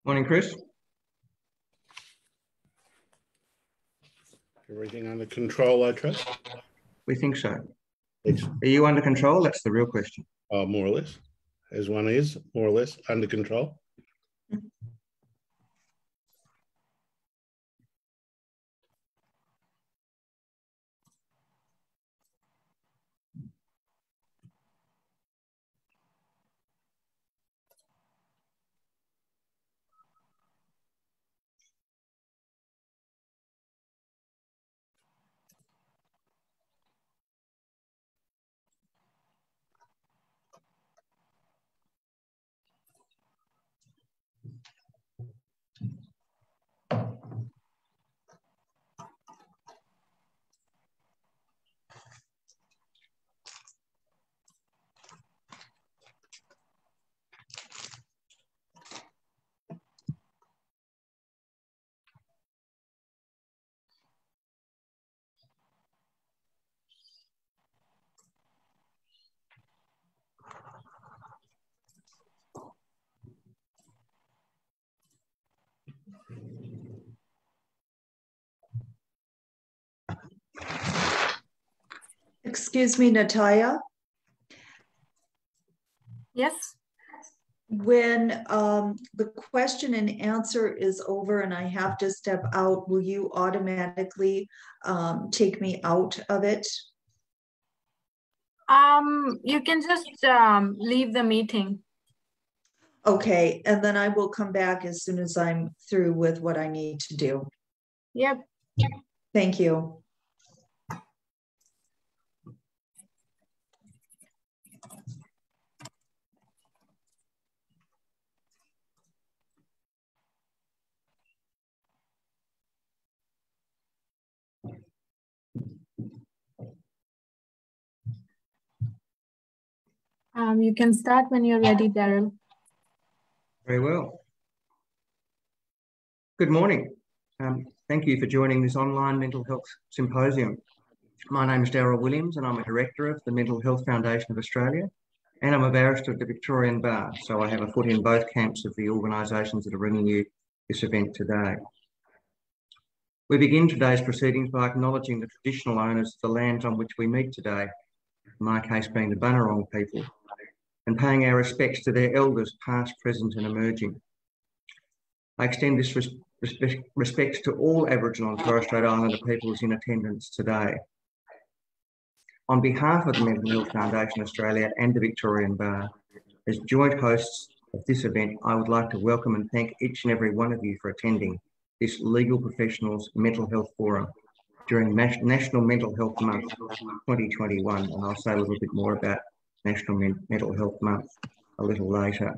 Morning, Chris. Everything under control, I trust? We think so. Excellent. Are you under control? That's the real question. More or less, as one is, more or less, under control. Excuse me, Natalia. Yes. When the question and answer is over and I have to step out, will you automatically take me out of it? You can just leave the meeting. Okay, and then I will come back as soon as I'm through with what I need to do. Yep. Thank you. You can start when you're ready, Daryl. Very well. Good morning. Thank you for joining this online mental health symposium. My name is Daryl Williams and I'm a director of the Mental Health Foundation of Australia, and I'm a barrister at the Victorian Bar, so I have a foot in both camps of the organisations that are bringing you this event today. We begin today's proceedings by acknowledging the traditional owners of the lands on which we meet today, in my case being the Bunurong people, and paying our respects to their elders past, present and emerging. I extend this respect to all Aboriginal and Torres Strait Islander peoples in attendance today. On behalf of the Mental Health Foundation Australia and the Victorian Bar, as joint hosts of this event, I would like to welcome and thank each and every one of you for attending this Legal Professionals Mental Health Forum during National Mental Health Month 2021, and I'll say a little bit more about National Mental Health Month a little later.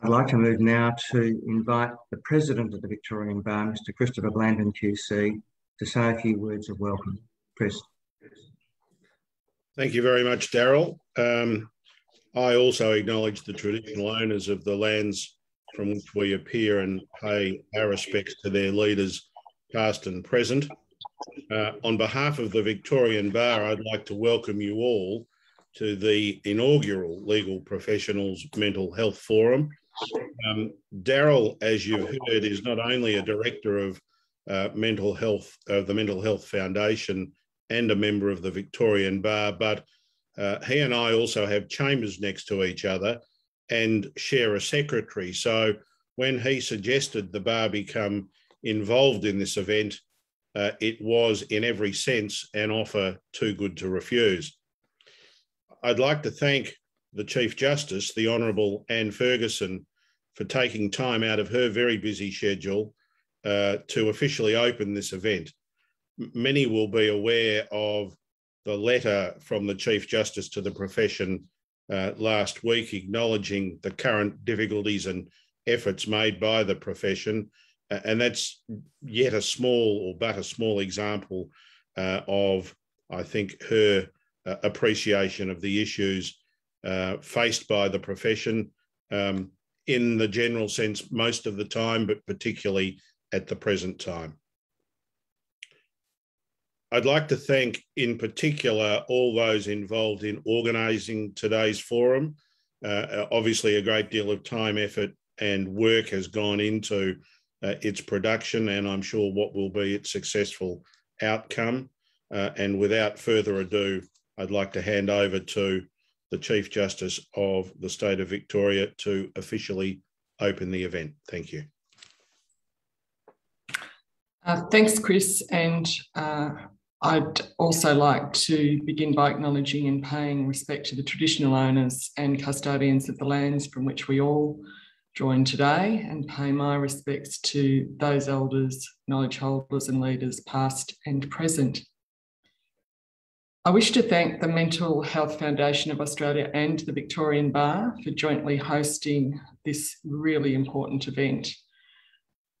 I'd like to move now to invite the President of the Victorian Bar, Mr. Christopher Blandon QC, to say a few words of welcome. Chris. Thank you very much, Daryl. I also acknowledge the traditional owners of the lands from which we appear and pay our respects to their leaders, past and present. On behalf of the Victorian Bar, I'd like to welcome you all to the inaugural Legal Professionals Mental Health Forum. Daryl, as you've heard, is not only a director of mental health of the Mental Health Foundation and a member of the Victorian Bar, but he and I also have chambers next to each other and share a secretary. So when he suggested the bar become involved in this event, it was in every sense an offer too good to refuse. I'd like to thank the Chief Justice, the Honourable Anne Ferguson, for taking time out of her very busy schedule to officially open this event. Many will be aware of the letter from the Chief Justice to the profession last week, acknowledging the current difficulties and efforts made by the profession. And that's yet a small example of, I think, her appreciation of the issues faced by the profession in the general sense most of the time, but particularly at the present time. I'd like to thank in particular all those involved in organising today's forum, Obviously, a great deal of time, effort and work has gone into its production, and I'm sure what will be its successful outcome. And without further ado, I'd like to hand over to the Chief Justice of the State of Victoria to officially open the event. Thank you. Thanks, Chris. And I'd also like to begin by acknowledging and paying respect to the traditional owners and custodians of the lands from which we all join today, and pay my respects to those elders, knowledge holders and leaders past and present. I wish to thank the Mental Health Foundation of Australia and the Victorian Bar for jointly hosting this really important event.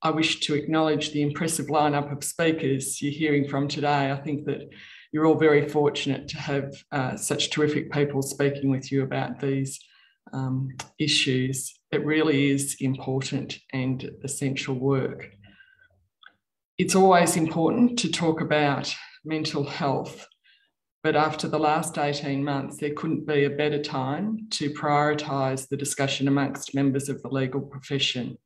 I wish to acknowledge the impressive lineup of speakers you're hearing from today. I think that you're all very fortunate to have such terrific people speaking with you about these issues. It really is important and essential work. It's always important to talk about mental health, but after the last 18 months, there couldn't be a better time to prioritise the discussion amongst members of the legal profession.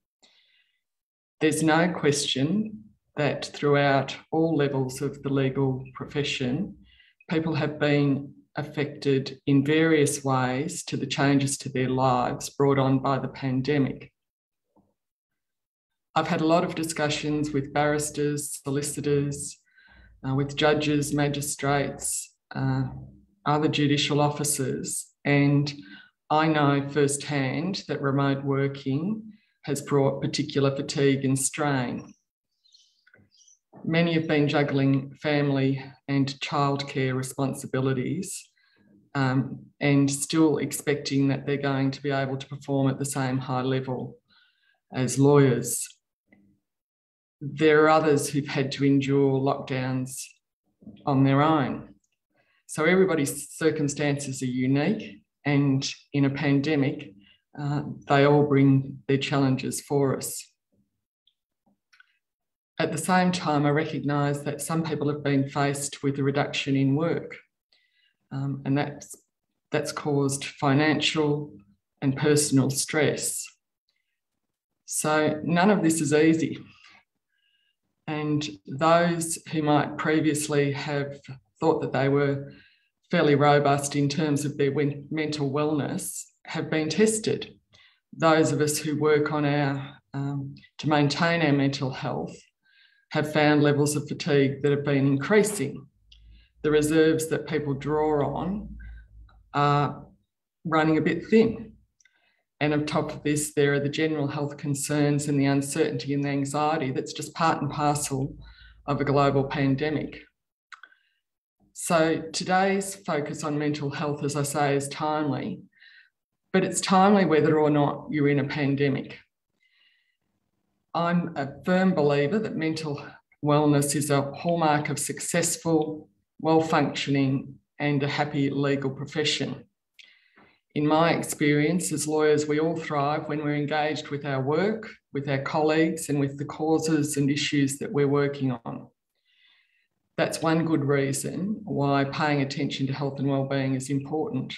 There's no question that throughout all levels of the legal profession, people have been affected in various ways to the changes to their lives brought on by the pandemic. I've had a lot of discussions with barristers, solicitors, with judges, magistrates, other judicial officers, and I know firsthand that remote working has brought particular fatigue and strain. Many have been juggling family and childcare responsibilities and still expecting that they're going to be able to perform at the same high level as lawyers. There are others who've had to endure lockdowns on their own. So everybody's circumstances are unique, and in a pandemic, they all bring their challenges for us. At the same time, I recognise that some people have been faced with a reduction in work, and that's caused financial and personal stress. So none of this is easy. And those who might previously have thought that they were fairly robust in terms of their mental wellness have been tested. Those of us who work on to maintain our mental health have found levels of fatigue that have been increasing. The reserves that people draw on are running a bit thin. And on top of this, there are the general health concerns and the uncertainty and the anxiety that's just part and parcel of a global pandemic. So today's focus on mental health, as I say, is timely, but it's timely whether or not you're in a pandemic. I'm a firm believer that mental wellness is a hallmark of successful, well-functioning and a happy legal profession. In my experience, as lawyers, we all thrive when we're engaged with our work, with our colleagues, and with the causes and issues that we're working on. That's one good reason why paying attention to health and wellbeing is important.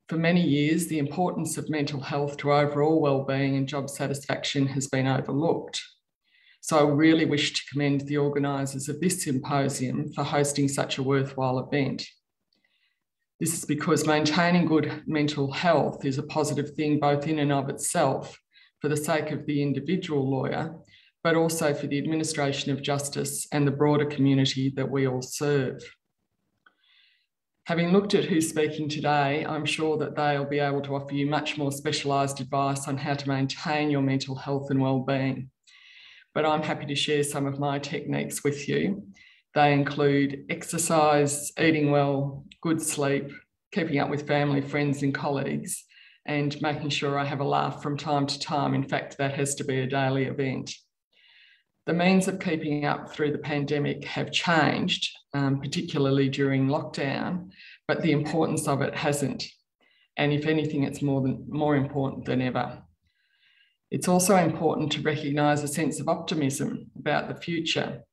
For many years, the importance of mental health to overall wellbeing and job satisfaction has been overlooked. So I really wish to commend the organisers of this symposium for hosting such a worthwhile event. This is because maintaining good mental health is a positive thing both in and of itself for the sake of the individual lawyer, but also for the administration of justice and the broader community that we all serve. Having looked at who's speaking today, I'm sure that they'll be able to offer you much more specialised advice on how to maintain your mental health and wellbeing. But I'm happy to share some of my techniques with you. They include exercise, eating well, good sleep, keeping up with family, friends and colleagues, and making sure I have a laugh from time to time. In fact, that has to be a daily event. The means of keeping up through the pandemic have changed, particularly during lockdown, but the importance of it hasn't. And if anything, it's more important than ever. It's also important to recognise a sense of optimism about the future.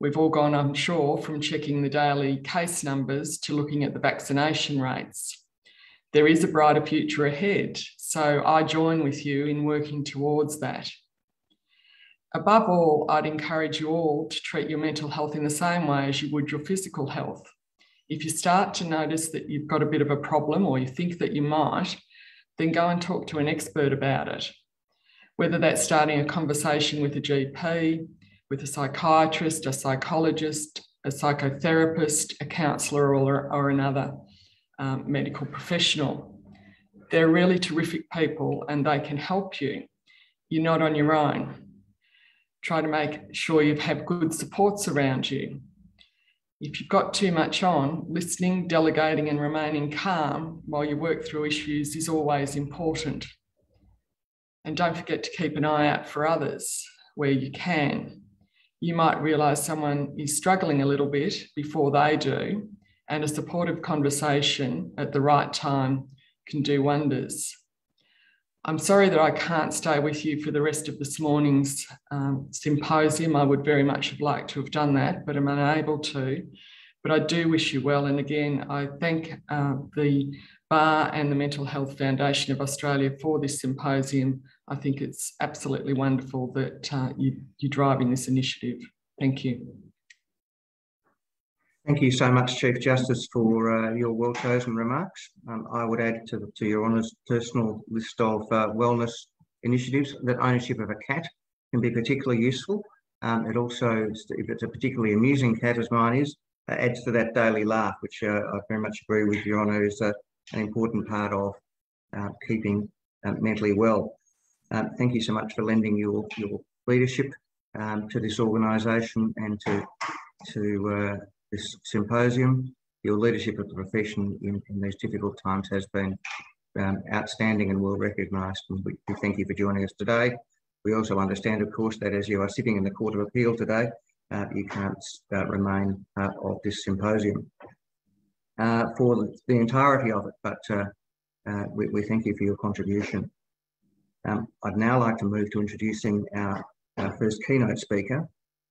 We've all gone, I'm sure, from checking the daily case numbers to looking at the vaccination rates. There is a brighter future ahead, so I join with you in working towards that. Above all, I'd encourage you all to treat your mental health in the same way as you would your physical health. If you start to notice that you've got a bit of a problem, or you think that you might, then go and talk to an expert about it. Whether that's starting a conversation with a GP, with a psychiatrist, a psychologist, a psychotherapist, a counsellor, or another medical professional. They're really terrific people and they can help you. You're not on your own. Try to make sure you have good supports around you. If you've got too much on, listening, delegating and remaining calm while you work through issues is always important. And don't forget to keep an eye out for others where you can. You might realise someone is struggling a little bit before they do, and a supportive conversation at the right time can do wonders. I'm sorry that I can't stay with you for the rest of this morning's symposium. I would very much have liked to have done that, but I'm unable to. But I do wish you well. And again, I thank the Bar and the Mental Health Foundation of Australia for this symposium. I think it's absolutely wonderful that you're driving this initiative. Thank you. Thank you so much, Chief Justice, for your well-chosen remarks. I would add to your Honour's personal list of wellness initiatives that ownership of a cat can be particularly useful. It also, if it's a particularly amusing cat, as mine is, adds to that daily laugh, which I very much agree with Your Honour is an important part of keeping mentally well. Thank you so much for lending your leadership to this organisation and to this symposium. Your leadership of the profession in these difficult times has been outstanding and well recognised. And we thank you for joining us today. We also understand, of course, that as you are sitting in the Court of Appeal today, you can't remain part of this symposium for the entirety of it, but we thank you for your contribution. I'd now like to move to introducing our first keynote speaker,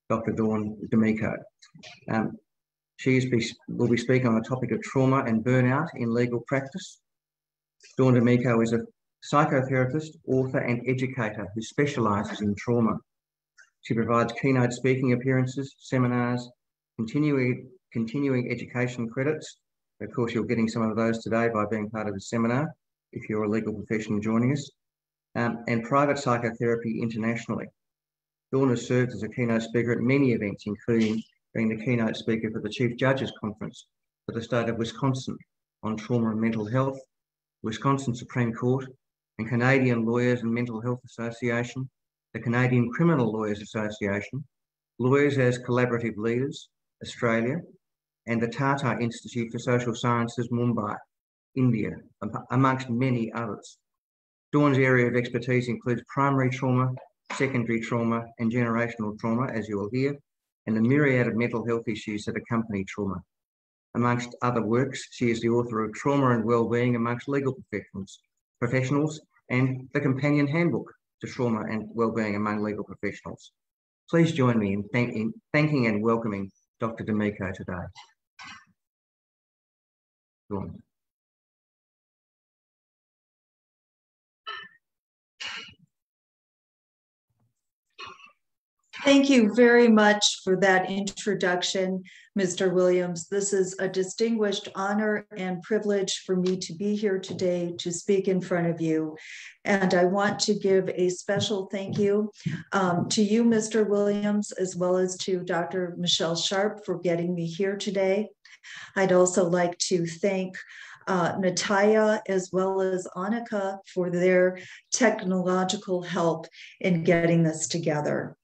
Dr. Dawn D'Amico. She will be speaking on the topic of trauma and burnout in legal practice. Dawn D'Amico is a psychotherapist, author and educator who specialises in trauma. She provides keynote speaking appearances, seminars, continuing education credits. Of course, you're getting some of those today by being part of the seminar, if you're a legal professional joining us, and private psychotherapy internationally. Dawn has served as a keynote speaker at many events, including being the keynote speaker for the Chief Judges Conference for the state of Wisconsin on trauma and mental health, Wisconsin Supreme Court, and Canadian Lawyers and Mental Health Association, the Canadian Criminal Lawyers Association, Lawyers as Collaborative Leaders, Australia, and the Tata Institute for Social Sciences, Mumbai, India, amongst many others. Dawn's area of expertise includes primary trauma, secondary trauma, and generational trauma, as you will hear, and the myriad of mental health issues that accompany trauma. Amongst other works, she is the author of Trauma and Wellbeing amongst Legal Professionals and the Companion Handbook to Trauma and Wellbeing among Legal Professionals. Please join me in thanking and welcoming Dr. D'Amico today. Dawn. Thank you very much for that introduction, Mr. Williams. This is a distinguished honor and privilege for me to be here today to speak in front of you. And I want to give a special thank you to you, Mr. Williams, as well as to Dr. Michelle Sharp for getting me here today. I'd also like to thank Natalia as well as Annika for their technological help in getting this together.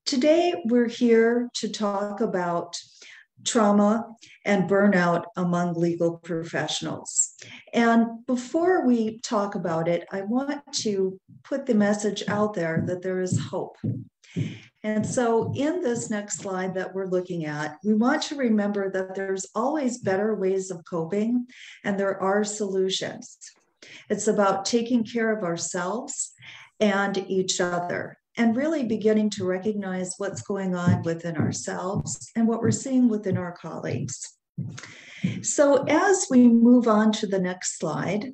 Today, we're here to talk about trauma and burnout among legal professionals. And before we talk about it, I want to put the message out there that there is hope. And so in this next slide that we're looking at, we want to remember that there's always better ways of coping, and there are solutions. It's about taking care of ourselves and each other, and really beginning to recognize what's going on within ourselves and what we're seeing within our colleagues. So as we move on to the next slide,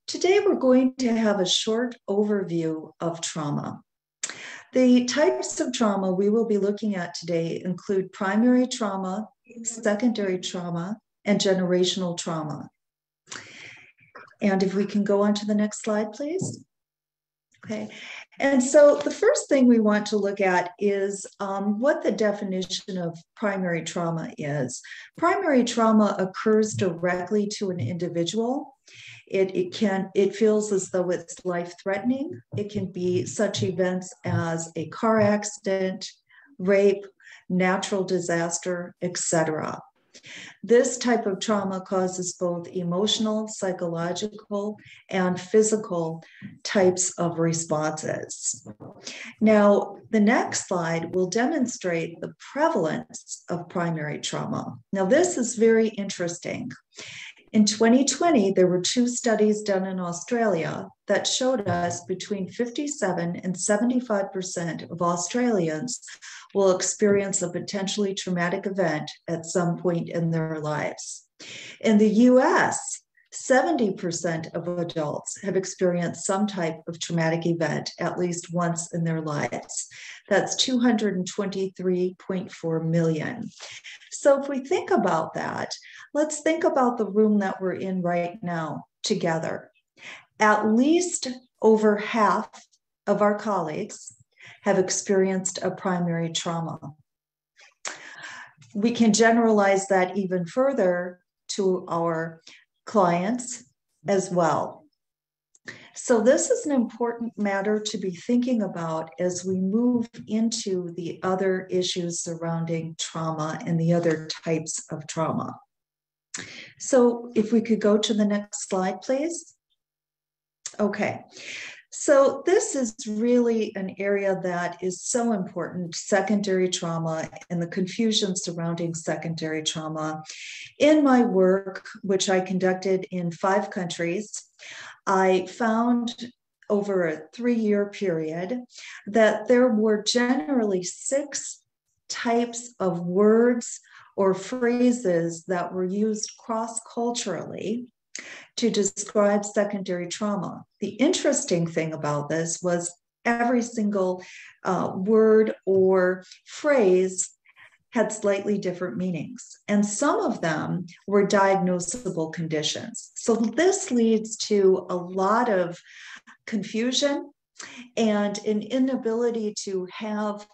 today we're going to have a short overview of trauma. The types of trauma we will be looking at today include primary trauma, secondary trauma, and generational trauma. And if we can go on to the next slide, please. Okay, and so the first thing we want to look at is what the definition of primary trauma is. Primary trauma occurs directly to an individual. It feels as though it's life-threatening. It can be such events as a car accident, rape, natural disaster, etc. This type of trauma causes both emotional, psychological, and physical types of responses. Now, the next slide will demonstrate the prevalence of primary trauma. Now, this is very interesting. In 2020, there were 2 studies done in Australia that showed us between 57 and 75% of Australians will experience a potentially traumatic event at some point in their lives. In the US, 70% of adults have experienced some type of traumatic event at least once in their lives. That's 223.4 million. So if we think about that, let's think about the room that we're in right now together. At least over half of our colleagues have experienced a primary trauma. We can generalize that even further to our clients as well. So this is an important matter to be thinking about as we move into the other issues surrounding trauma and the other types of trauma. So if we could go to the next slide, please. Okay. So this is really an area that is so important, secondary trauma and the confusion surrounding secondary trauma. In my work, which I conducted in 5 countries, I found over a 3-year period that there were generally 6 types of words or phrases that were used cross-culturally to describe secondary trauma. The interesting thing about this was every single word or phrase had slightly different meanings, and some of them were diagnosable conditions. So this leads to a lot of confusion and an inability to have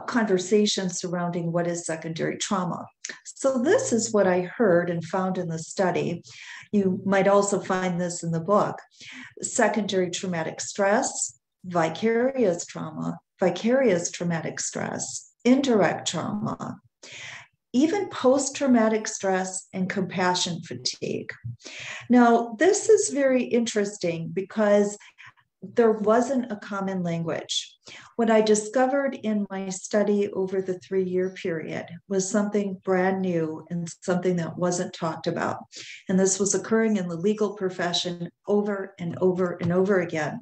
conversations surrounding what is secondary trauma. So this is what I heard and found in the study. You might also find this in the book. Secondary traumatic stress, vicarious trauma, vicarious traumatic stress, indirect trauma, even post-traumatic stress and compassion fatigue. Now, this is very interesting because there wasn't a common language. What I discovered in my study over the 3-year period was something brand new and something that wasn't talked about. And this was occurring in the legal profession over and over and over again,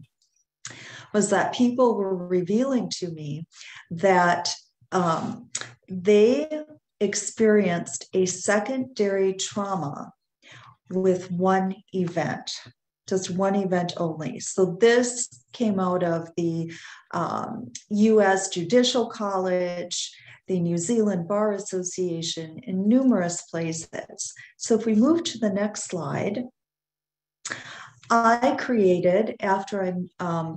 was that people were revealing to me that they experienced a secondary trauma with one event. Just one event only. So this came out of the US Judicial College, the New Zealand Bar Association, and numerous places. So if we move to the next slide, I created, after I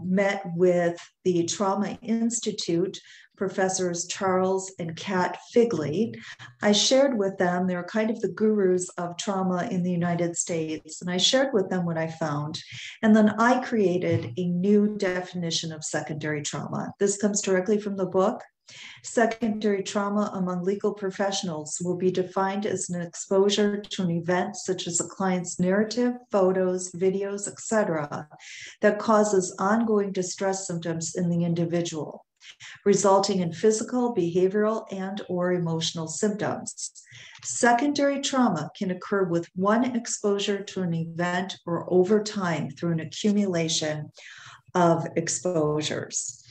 met with the Trauma Institute, Professors Charles and Kat Figley, I shared with them, they're kind of the gurus of trauma in the United States, and I shared with them what I found. And then I created a new definition of secondary trauma. This comes directly from the book. Secondary trauma among legal professionals will be defined as an exposure to an event such as a client's narrative, photos, videos, etc., that causes ongoing distress symptoms in the individual, resulting in physical, behavioral, and/or emotional symptoms. Secondary trauma can occur with one exposure to an event or over time through an accumulation of exposures.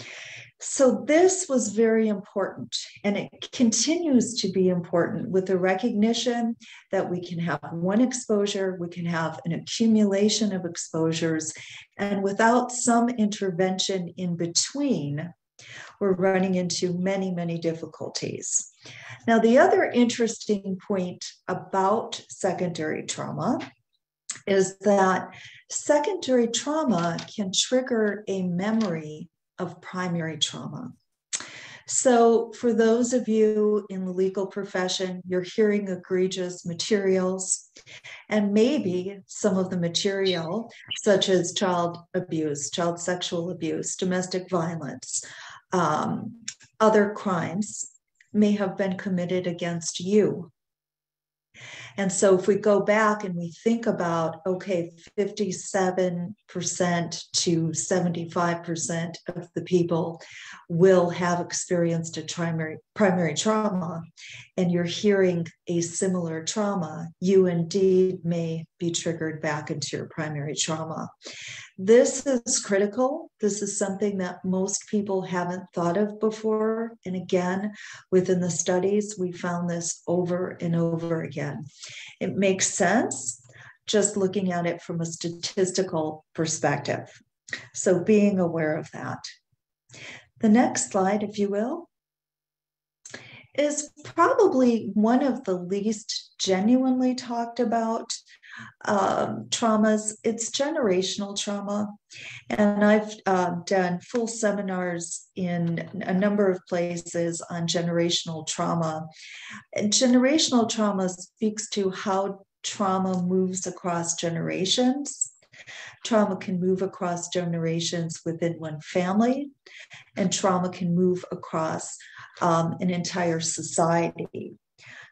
So this was very important, and it continues to be important with the recognition that we can have one exposure, we can have an accumulation of exposures, and without some intervention in between, we're running into many, many difficulties. Now, the other interesting point about secondary trauma is that secondary trauma can trigger a memory of primary trauma. So for those of you in the legal profession, you're hearing egregious materials, and maybe some of the material, such as child abuse, child sexual abuse, domestic violence, other crimes, may have been committed against you. And so if we go back and we think about, okay, 57% to 75% of the people will have experienced a primary trauma, and you're hearing a similar trauma, you indeed may be triggered back into your primary trauma. This is critical. This is something that most people haven't thought of before. And again, within the studies, we found this over and over again. It makes sense just looking at it from a statistical perspective. So being aware of that. The next slide, if you will, is probably one of the least genuinely talked about traumas. It's generational trauma. And I've done full seminars in a number of places on generational trauma. And generational trauma speaks to how trauma moves across generations. Trauma can move across generations within one family, and trauma can move across an entire society.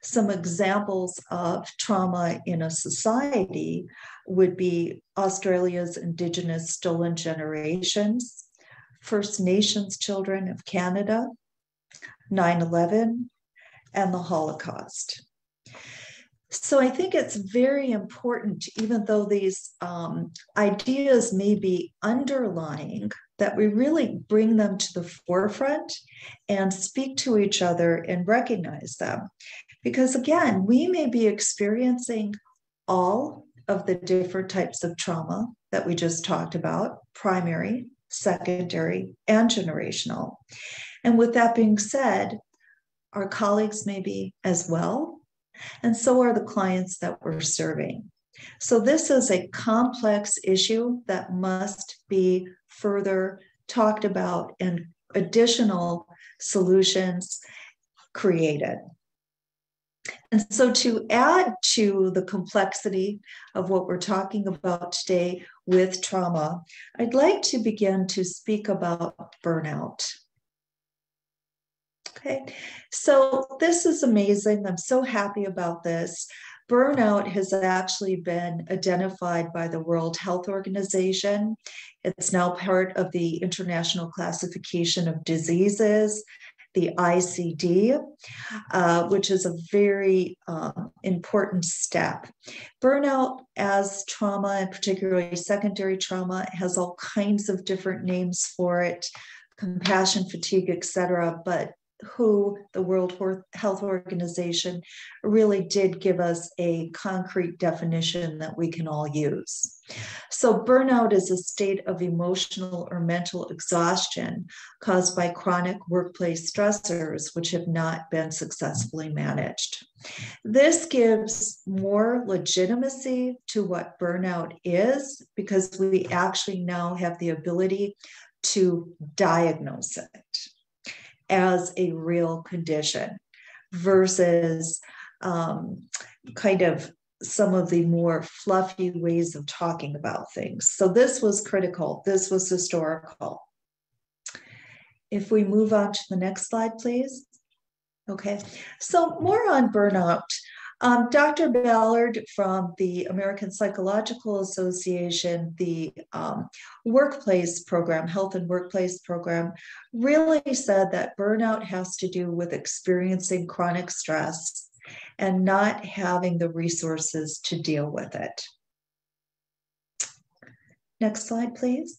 Some examples of trauma in a society would be Australia's Indigenous stolen generations, First Nations children of Canada, 9/11, and the Holocaust. So I think it's very important, even though these ideas may be underlying, that we really bring them to the forefront and speak to each other and recognize them. Because again, we may be experiencing all of the different types of trauma that we just talked about, primary, secondary, and generational. And with that being said, our colleagues may be as well, and so are the clients that we're serving. So this is a complex issue that must be further talked about and additional solutions created. And so to add to the complexity of what we're talking about today with trauma, I'd like to begin to speak about burnout. Okay, so this is amazing. I'm so happy about this. Burnout has actually been identified by the World Health Organization. It's now part of the International Classification of Diseases, the ICD, which is a very important step. Burnout as trauma, and particularly secondary trauma, has all kinds of different names for it, compassion fatigue, etc. But who the World Health Organization really did give us a concrete definition that we can all use. So burnout is a state of emotional or mental exhaustion caused by chronic workplace stressors which have not been successfully managed. This gives more legitimacy to what burnout is because we actually now have the ability to diagnose it as a real condition versus kind of some of the more fluffy ways of talking about things. So this was critical. This was historical. If we move on to the next slide, please. Okay, so more on burnout. Dr. Ballard from the American Psychological Association, the workplace program, health and workplace program, really said that burnout has to do with experiencing chronic stress and not having the resources to deal with it. Next slide, please.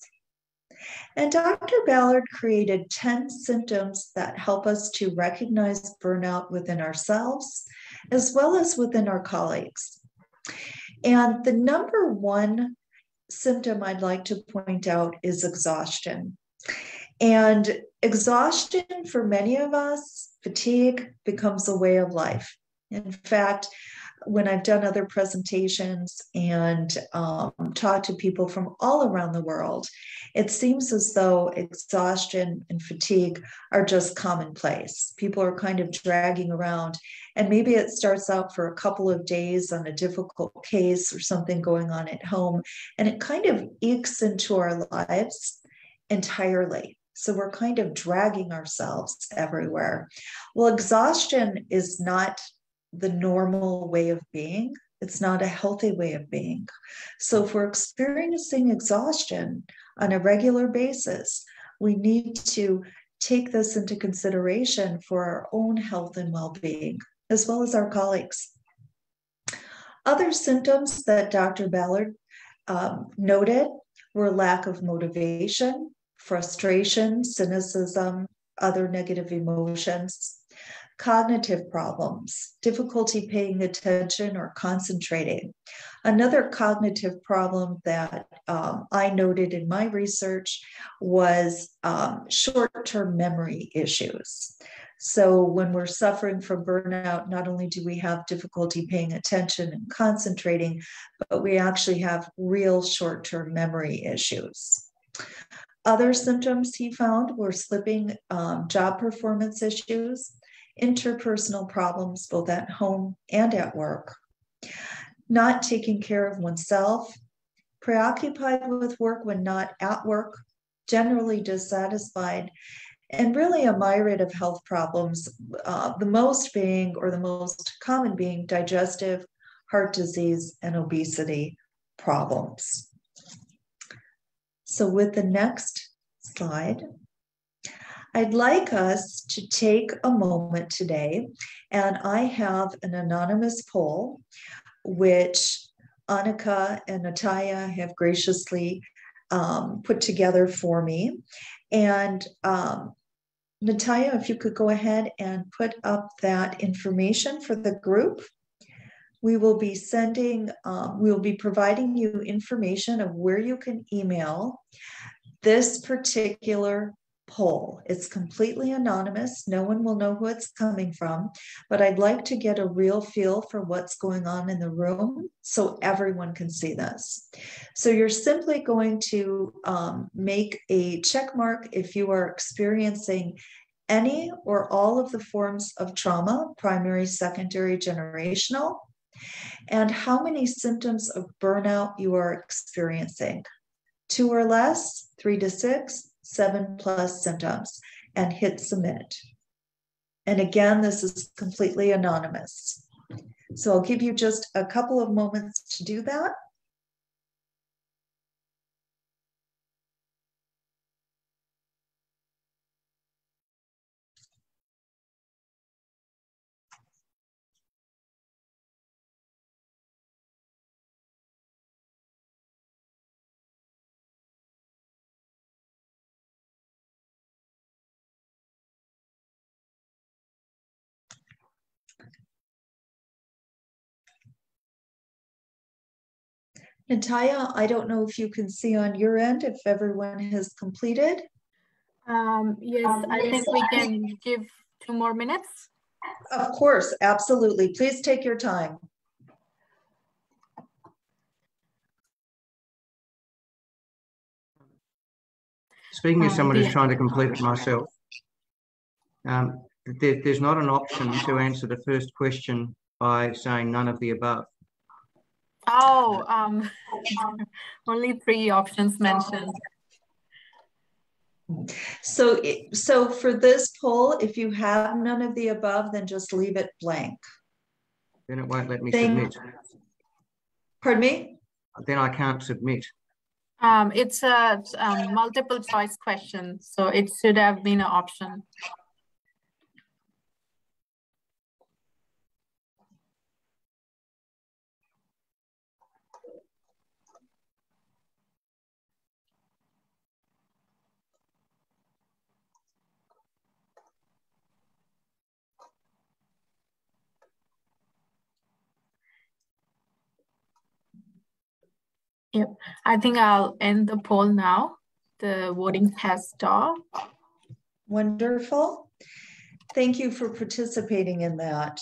And Dr. Ballard created 10 symptoms that help us to recognize burnout within ourselves, as well as within our colleagues. And the number one symptom I'd like to point out is exhaustion. And exhaustion for many of us, fatigue, becomes a way of life. In fact, when I've done other presentations and talked to people from all around the world, it seems as though exhaustion and fatigue are just commonplace. People are kind of dragging around, and maybe it starts out for a couple of days on a difficult case or something going on at home, and it kind of ekes into our lives entirely. So we're kind of dragging ourselves everywhere. Well, exhaustion is not the normal way of being. It's not a healthy way of being. So if we're experiencing exhaustion on a regular basis, we need to take this into consideration for our own health and well-being, as well as our colleagues. Other symptoms that Dr. Ballard noted were lack of motivation, frustration, cynicism, other negative emotions, cognitive problems, difficulty paying attention or concentrating. Another cognitive problem that I noted in my research was short-term memory issues. So when we're suffering from burnout, not only do we have difficulty paying attention and concentrating, but we actually have real short-term memory issues. Other symptoms he found were slipping job performance issues, interpersonal problems, both at home and at work, not taking care of oneself, preoccupied with work when not at work, generally dissatisfied, and really a myriad of health problems, the most common being digestive, heart disease, and obesity problems. So with the next slide, I'd like us to take a moment today, and I have an anonymous poll, which Annika and Natalia have graciously put together for me. And Natalia, if you could go ahead and put up that information for the group. We will be providing you information of where you can email this particular poll. It's completely anonymous. No one will know who it's coming from, but I'd like to get a real feel for what's going on in the room so everyone can see this. So you're simply going to make a check mark if you are experiencing any or all of the forms of trauma, primary, secondary, generational, and how many symptoms of burnout you are experiencing. 2 or less, 3 to 6, 7+ symptoms, and hit submit. And again, this is completely anonymous. So I'll give you just a couple of moments to do that. Natalia, I don't know if you can see on your end if everyone has completed. Yes, I think we can give 2 more minutes. Of course, absolutely. Please take your time. Speaking as someone who's trying to complete it myself, there's not an option to answer the first question by saying none of the above. Oh, only 3 options mentioned. So for this poll, if you have none of the above, then just leave it blank. Then it won't let me submit. Pardon me? Then I can't submit. It's a multiple choice question, so it should have been an option. Yep. I think I'll end the poll now. The voting has stopped. Wonderful. Thank you for participating in that.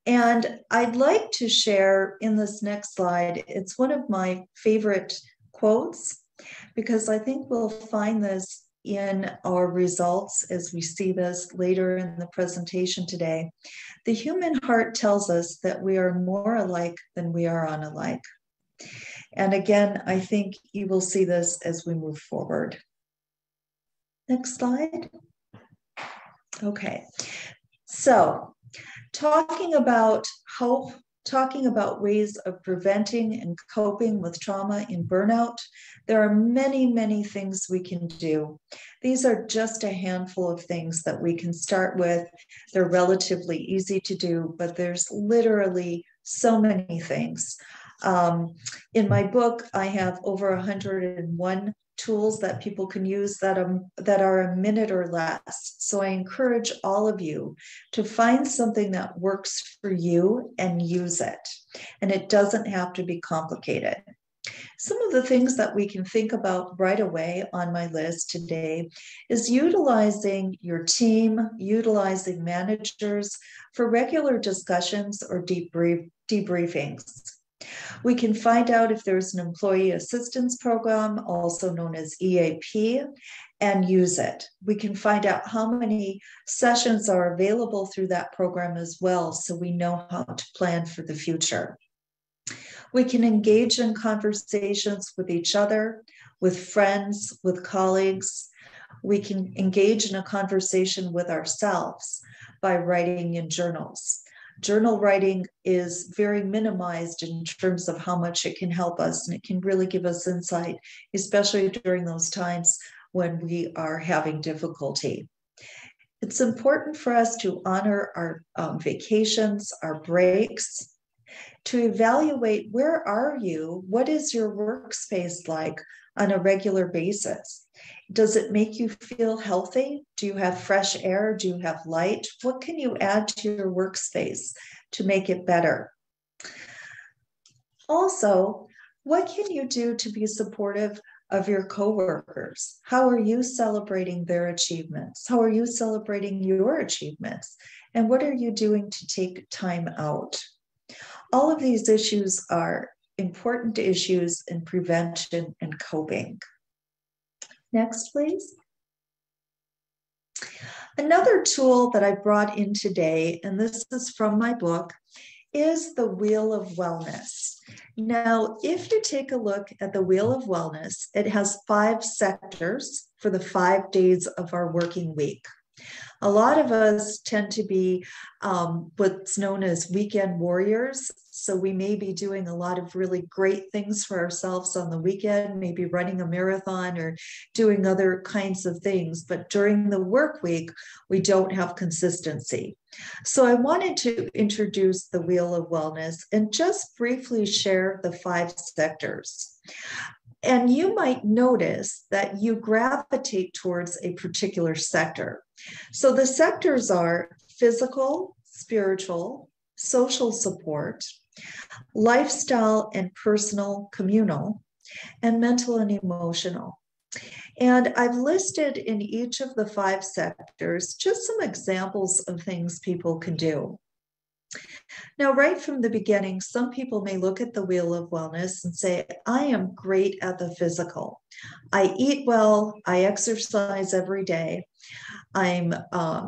And I'd like to share in this next slide, it's one of my favorite quotes, because I think we'll find this in our results as we see this later in the presentation today. The human heart tells us that we are more alike than we are unalike. And again, I think you will see this as we move forward. Next slide. Okay, so talking about hope, talking about ways of preventing and coping with trauma in burnout, there are many, many things we can do. These are just a handful of things that we can start with. They're relatively easy to do, but there's literally so many things. In my book, I have over 101 tools that people can use that are a minute or less. So I encourage all of you to find something that works for you and use it. And it doesn't have to be complicated. Some of the things that we can think about right away on my list today is utilizing your team, utilizing managers for regular discussions or debriefings. We can find out if there's an employee assistance program, also known as EAP, and use it. We can find out how many sessions are available through that program as well, so we know how to plan for the future. We can engage in conversations with each other, with friends, with colleagues. We can engage in a conversation with ourselves by writing in journals. Journal writing is very minimized in terms of how much it can help us, and it can really give us insight, especially during those times when we are having difficulty. It's important for us to honor our vacations, our breaks, to evaluate where are you, what is your workspace like on a regular basis. Does it make you feel healthy? Do you have fresh air? Do you have light? What can you add to your workspace to make it better? Also, what can you do to be supportive of your coworkers? How are you celebrating their achievements? How are you celebrating your achievements? And what are you doing to take time out? All of these issues are important issues in prevention and coping. Next, please. Another tool that I brought in today, and this is from my book, is the Wheel of Wellness. Now, if you take a look at the Wheel of Wellness, it has 5 sectors for the 5 days of our working week. A lot of us tend to be what's known as weekend warriors. So we may be doing a lot of really great things for ourselves on the weekend, maybe running a marathon or doing other kinds of things. But during the work week, we don't have consistency. So I wanted to introduce the Wheel of Wellness and just briefly share the 5 sectors. And you might notice that you gravitate towards a particular sector. So the sectors are physical, spiritual, social support, lifestyle and personal communal, and mental and emotional. And I've listed in each of the 5 sectors just some examples of things people can do. Now, right from the beginning, some people may look at the Wheel of Wellness and say, I am great at the physical. I eat well, I exercise every day, I'm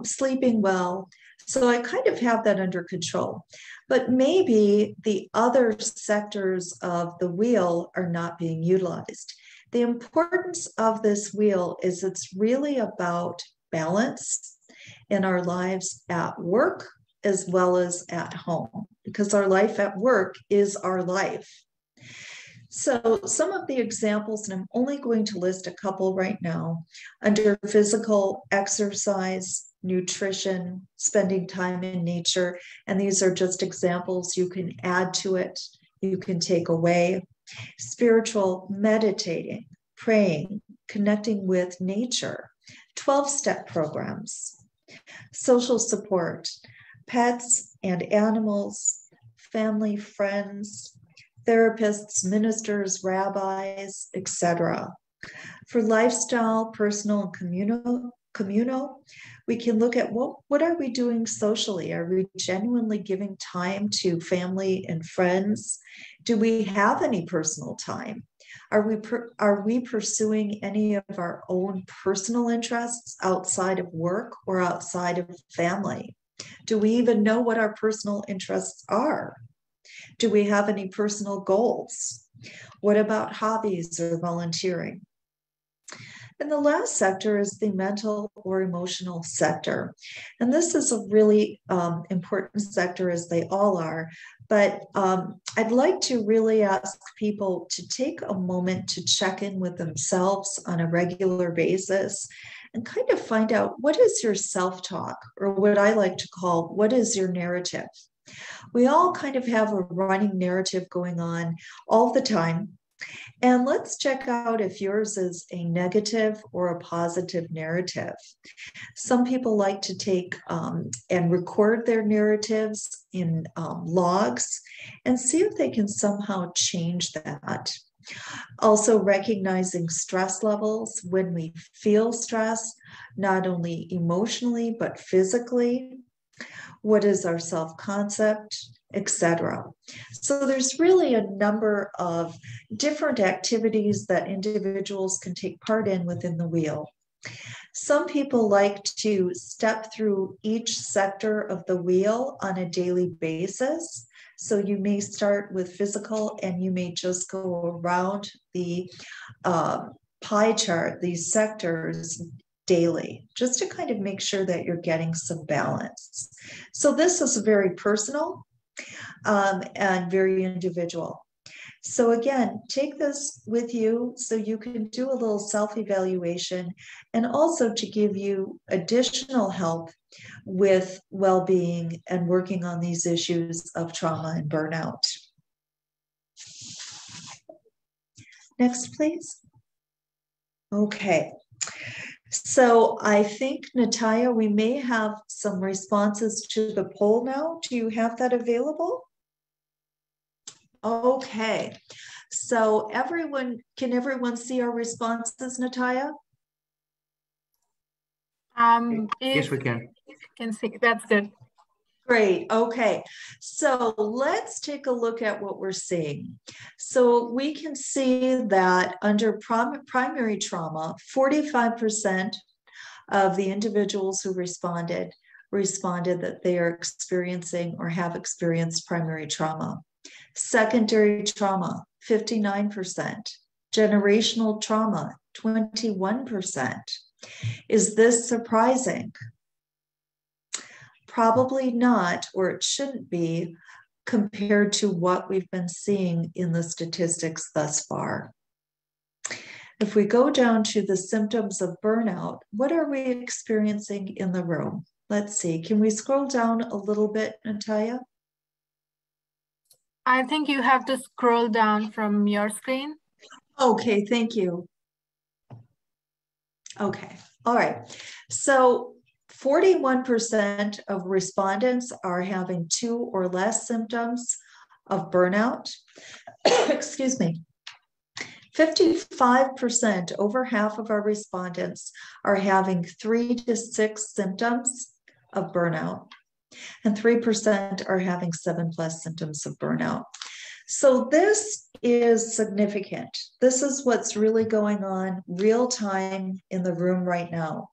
sleeping well. So I kind of have that under control. But maybe the other sectors of the wheel are not being utilized. The importance of this wheel is it's really about balance in our lives at work as well as at home, because our life at work is our life. So some of the examples, and I'm only going to list a couple right now, under physical exercise, nutrition, spending time in nature, and these are just examples you can add to it, you can take away. Spiritual, meditating, praying, connecting with nature, 12-step programs. Social support, pets and animals, family, friends, therapists, ministers, rabbis, etc. For lifestyle, personal, and communal, we can look at what are we doing socially? Are we genuinely giving time to family and friends? Do we have any personal time? Are we pursuing any of our own personal interests outside of work or outside of family? Do we even know what our personal interests are? Do we have any personal goals? What about hobbies or volunteering? And the last sector is the mental or emotional sector. And this is a really important sector, as they all are. But I'd like to really ask people to take a moment to check in with themselves on a regular basis and kind of find out, what is your self-talk, or what I like to call, what is your narrative? We all kind of have a running narrative going on all the time. And let's check out if yours is a negative or a positive narrative. Some people like to take and record their narratives in logs and see if they can somehow change that. Also recognizing stress levels when we feel stress, not only emotionally, but physically. What is our self-concept, etc. So there's really a number of different activities that individuals can take part in within the wheel. Some people like to step through each sector of the wheel on a daily basis. So you may start with physical, and you may just go around the pie chart, these sectors, daily, just to kind of make sure that you're getting some balance. So this is very personal and very individual. So again, take this with you so you can do a little self-evaluation, and also to give you additional help with well-being and working on these issues of trauma and burnout. Next, please. Okay. So I think, Natalia, we may have some responses to the poll now. Do you have that available? Okay. So can everyone see our responses, Natalia? Yes, we can. Can see, that's good. Great. Okay. So let's take a look at what we're seeing. So we can see that under primary trauma, 45% of the individuals who responded that they are experiencing or have experienced primary trauma. Secondary trauma, 59%. Generational trauma, 21%. Is this surprising? Probably not, or it shouldn't be, compared to what we've been seeing in the statistics thus far. If we go down to the symptoms of burnout, what are we experiencing in the room? Let's see, can we scroll down a little bit, Natalia? I think you have to scroll down from your screen. Okay, thank you. Okay, all right. So 41% of respondents are having 2 or less symptoms of burnout. Excuse me. 55%, over half of our respondents, are having 3 to 6 symptoms of burnout, and 3% are having 7+ symptoms of burnout. So this is significant. This is what's really going on real time in the room right now.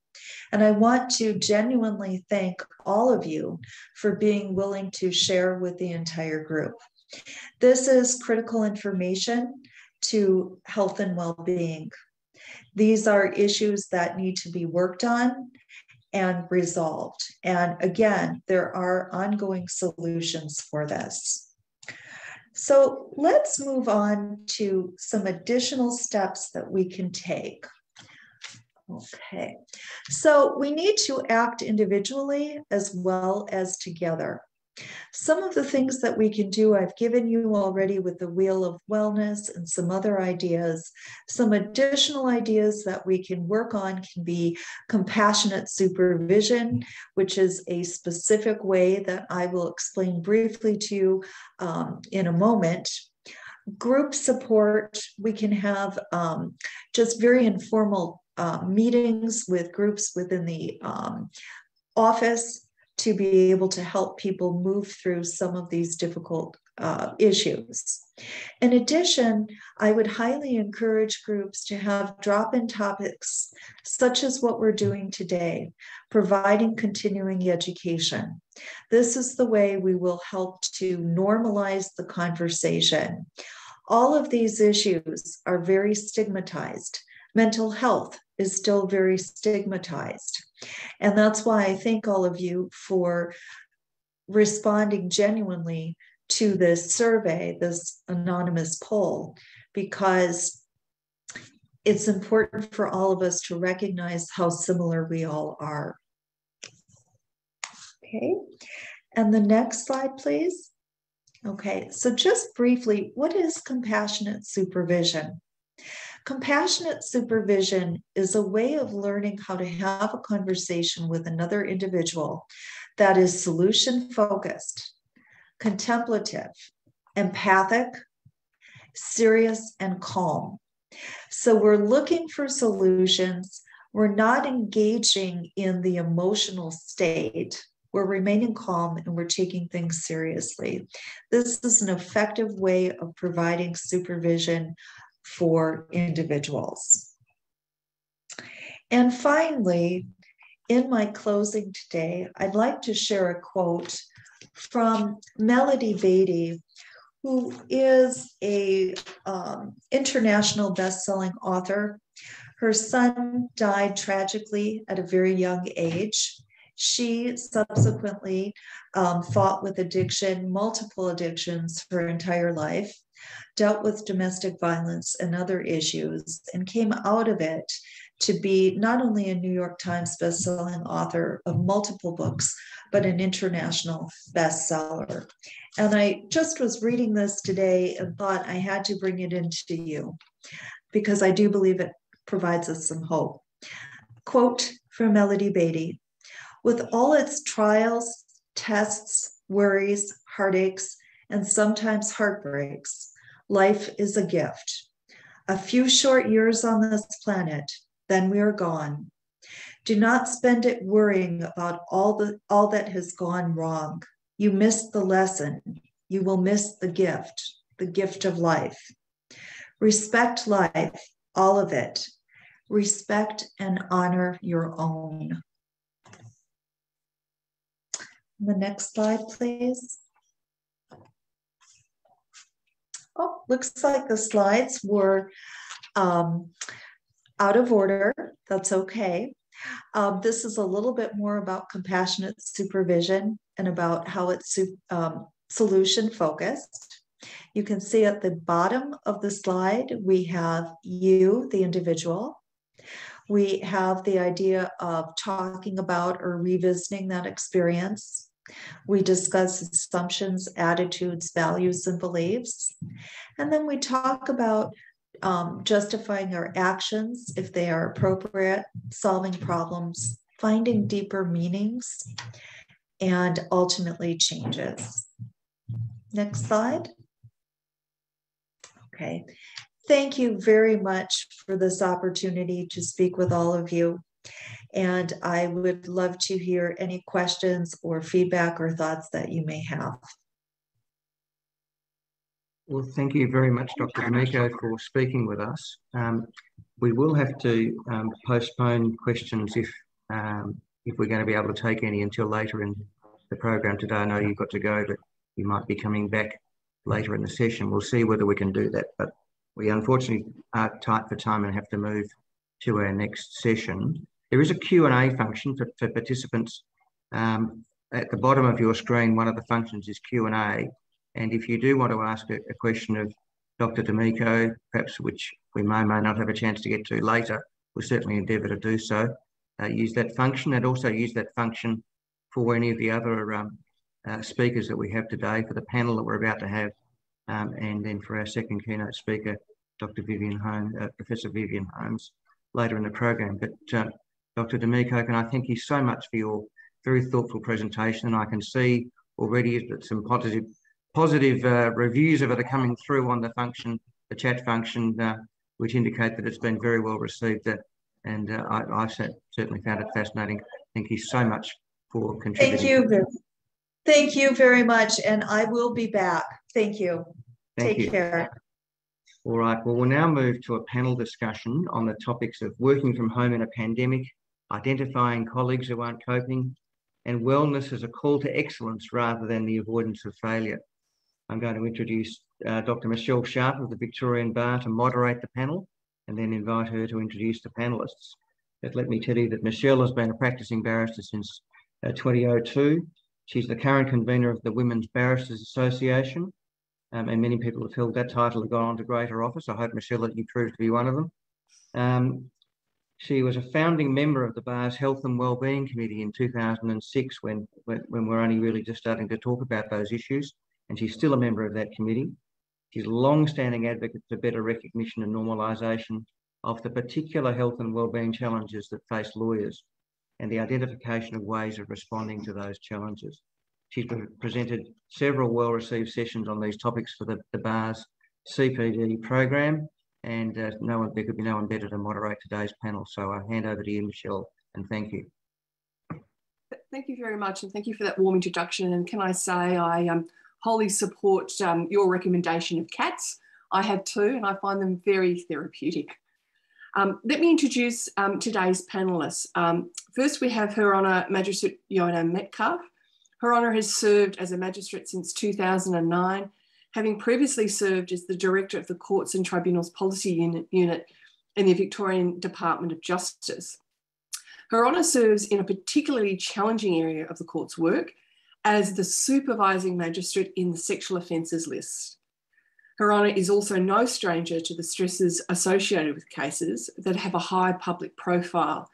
And I want to genuinely thank all of you for being willing to share with the entire group. This is critical information to health and well-being. These are issues that need to be worked on and resolved. And again, there are ongoing solutions for this. So let's move on to some additional steps that we can take. Okay, so we need to act individually as well as together. Some of the things that we can do, I've given you already with the Wheel of Wellness and some other ideas. Some additional ideas that we can work on can be compassionate supervision, which is a specific way that I will explain briefly to you in a moment. Group support, we can have just very informal meetings with groups within the office to be able to help people move through some of these difficult issues. In addition, I would highly encourage groups to have drop-in topics such as what we're doing today, providing continuing education. This is the way we will help to normalize the conversation. All of these issues are very stigmatized. Mental health is still very stigmatized. And that's why I thank all of you for responding genuinely to this survey, this anonymous poll, because it's important for all of us to recognize how similar we all are. Okay, and the next slide, please. Okay, so just briefly, what is compassionate supervision? Compassionate supervision is a way of learning how to have a conversation with another individual that is solution-focused, contemplative, empathic, serious, and calm. So we're looking for solutions. We're not engaging in the emotional state. We're remaining calm and we're taking things seriously. This is an effective way of providing supervision for individuals. And finally, in my closing today, I'd like to share a quote from Melody Beatty, who is a international best-selling author. Her son died tragically at a very young age. She subsequently fought with addiction, multiple addictions her entire life, dealt with domestic violence and other issues, and came out of it to be not only a New York Times bestselling author of multiple books, but an international bestseller. And I just was reading this today and thought I had to bring it into you because I do believe it provides us some hope. Quote from Melody Beatty: "With all its trials, tests, worries, heartaches, and sometimes heartbreaks, life is a gift. A few short years on this planet, then we are gone. Do not spend it worrying about all that has gone wrong. You missed the lesson. You will miss the gift of life. Respect life, all of it. Respect and honor your own." The next slide, please. Oh, looks like the slides were out of order. That's okay. This is a little bit more about compassionate supervision and about how it's solution focused. You can see at the bottom of the slide, we have you, the individual. We have the idea of talking about or revisiting that experience. We discuss assumptions, attitudes, values, and beliefs. And then we talk about justifying our actions if they are appropriate, solving problems, finding deeper meanings, and ultimately changes. Next slide. Okay. Thank you very much for this opportunity to speak with all of you. And I would love to hear any questions or feedback or thoughts that you may have. Well, thank you very much, Dr. D'Amico, for speaking with us. We will have to postpone questions if we're going to be able to take any until later in the program today. I know you've got to go, but you might be coming back later in the session. We'll see whether we can do that, but we unfortunately are tight for time and have to move to our next session. There is a Q&A function for participants. At the bottom of your screen, one of the functions is Q&A. And if you do want to ask a question of Dr. D'Amico, perhaps which we may not have a chance to get to later, we'll certainly endeavour to do so. Use that function, and also use that function for any of the other speakers that we have today, for the panel that we're about to have, and then for our second keynote speaker, Dr. Vivian Holmes, Professor Vivian Holmes, later in the program. But Dr. D'Amico, can I thank you so much for your very thoughtful presentation, and I can see already that some positive positive reviews of it are coming through on the chat function, which indicate that it's been very well received. And I've certainly found it fascinating. Thank you so much for contributing. Thank you. Thank you very much. And I will be back. Thank you. Take care. All right. Well, we'll now move to a panel discussion on the topics of working from home in a pandemic, identifying colleagues who aren't coping, and wellness as a call to excellence rather than the avoidance of failure. I'm going to introduce Dr. Michelle Sharp of the Victorian Bar to moderate the panel and then invite her to introduce the panellists. But let me tell you that Michelle has been a practicing barrister since 2002. She's the current convener of the Women's Barristers Association, and many people have held that title and gone on to greater office. I hope, Michelle, that you prove to be one of them. She was a founding member of the Bar's Health and Wellbeing Committee in 2006 when we're only really just starting to talk about those issues, and she's still a member of that committee. She's a long-standing advocate for better recognition and normalisation of the particular health and wellbeing challenges that face lawyers and the identification of ways of responding to those challenges. She's presented several well-received sessions on these topics for the Bar's CPD program, and there could be no one better to moderate today's panel. So I hand over to you, Michelle, and thank you. Thank you very much, and thank you for that warm introduction. And can I say I wholly support your recommendation of cats. I have two, and I find them very therapeutic. Let me introduce today's panellists. First, we have Her Honour Magistrate Fiona Metcalfe. Her Honour has served as a magistrate since 2009, having previously served as the Director of the Courts and Tribunals Policy Unit in the Victorian Department of Justice. Her Honour serves in a particularly challenging area of the court's work as the supervising magistrate in the sexual offences list. Her Honour is also no stranger to the stresses associated with cases that have a high public profile,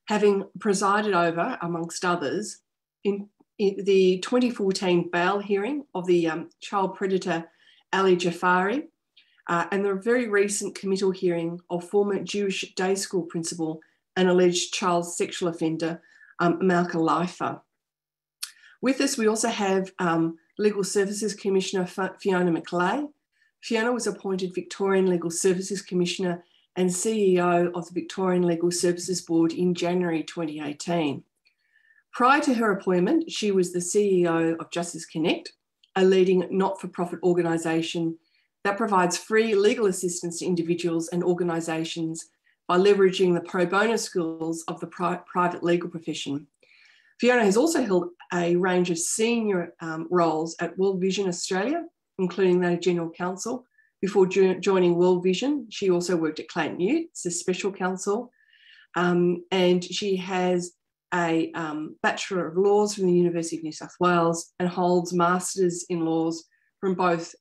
having presided over, amongst others, in the 2014 bail hearing of the child predator Ali Jafari and the very recent committal hearing of former Jewish day school principal and alleged child sexual offender Mcclay. With us, we also have Legal Services Commissioner Fiona Mcclay. Fiona was appointed Victorian Legal Services Commissioner and CEO of the Victorian Legal Services Board in January 2018. Prior to her appointment, she was the CEO of Justice Connect, a leading not-for-profit organisation that provides free legal assistance to individuals and organisations by leveraging the pro bono skills of the private legal profession. Fiona has also held a range of senior roles at World Vision Australia, including that of General Counsel. Before joining World Vision, she also worked at Clayton Utz as Special Counsel, and she has a Bachelor of Laws from the University of New South Wales and holds Masters in Laws from both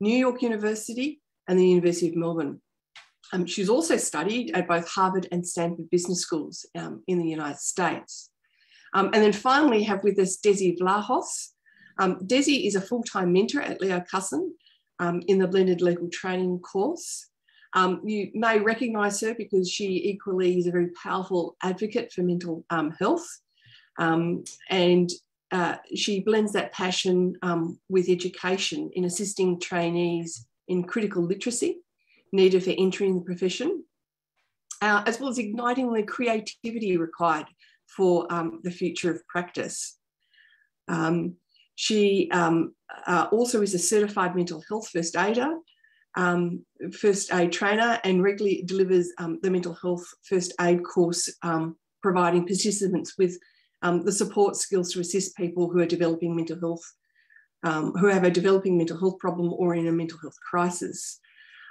New York University and the University of Melbourne. She's also studied at both Harvard and Stanford Business Schools in the United States. And then finally have with us Desi Vlahos. Desi is a full-time mentor at Leo Cusson in the blended legal training course. You may recognise her because she equally is a very powerful advocate for mental health. And she blends that passion with education in assisting trainees in critical literacy needed for entering the profession, as well as igniting the creativity required for the future of practice. She also is a certified mental health first aider, first aid trainer, and regularly delivers the mental health first aid course, providing participants with the support skills to assist people who are developing mental health, who have a developing mental health problem or in a mental health crisis.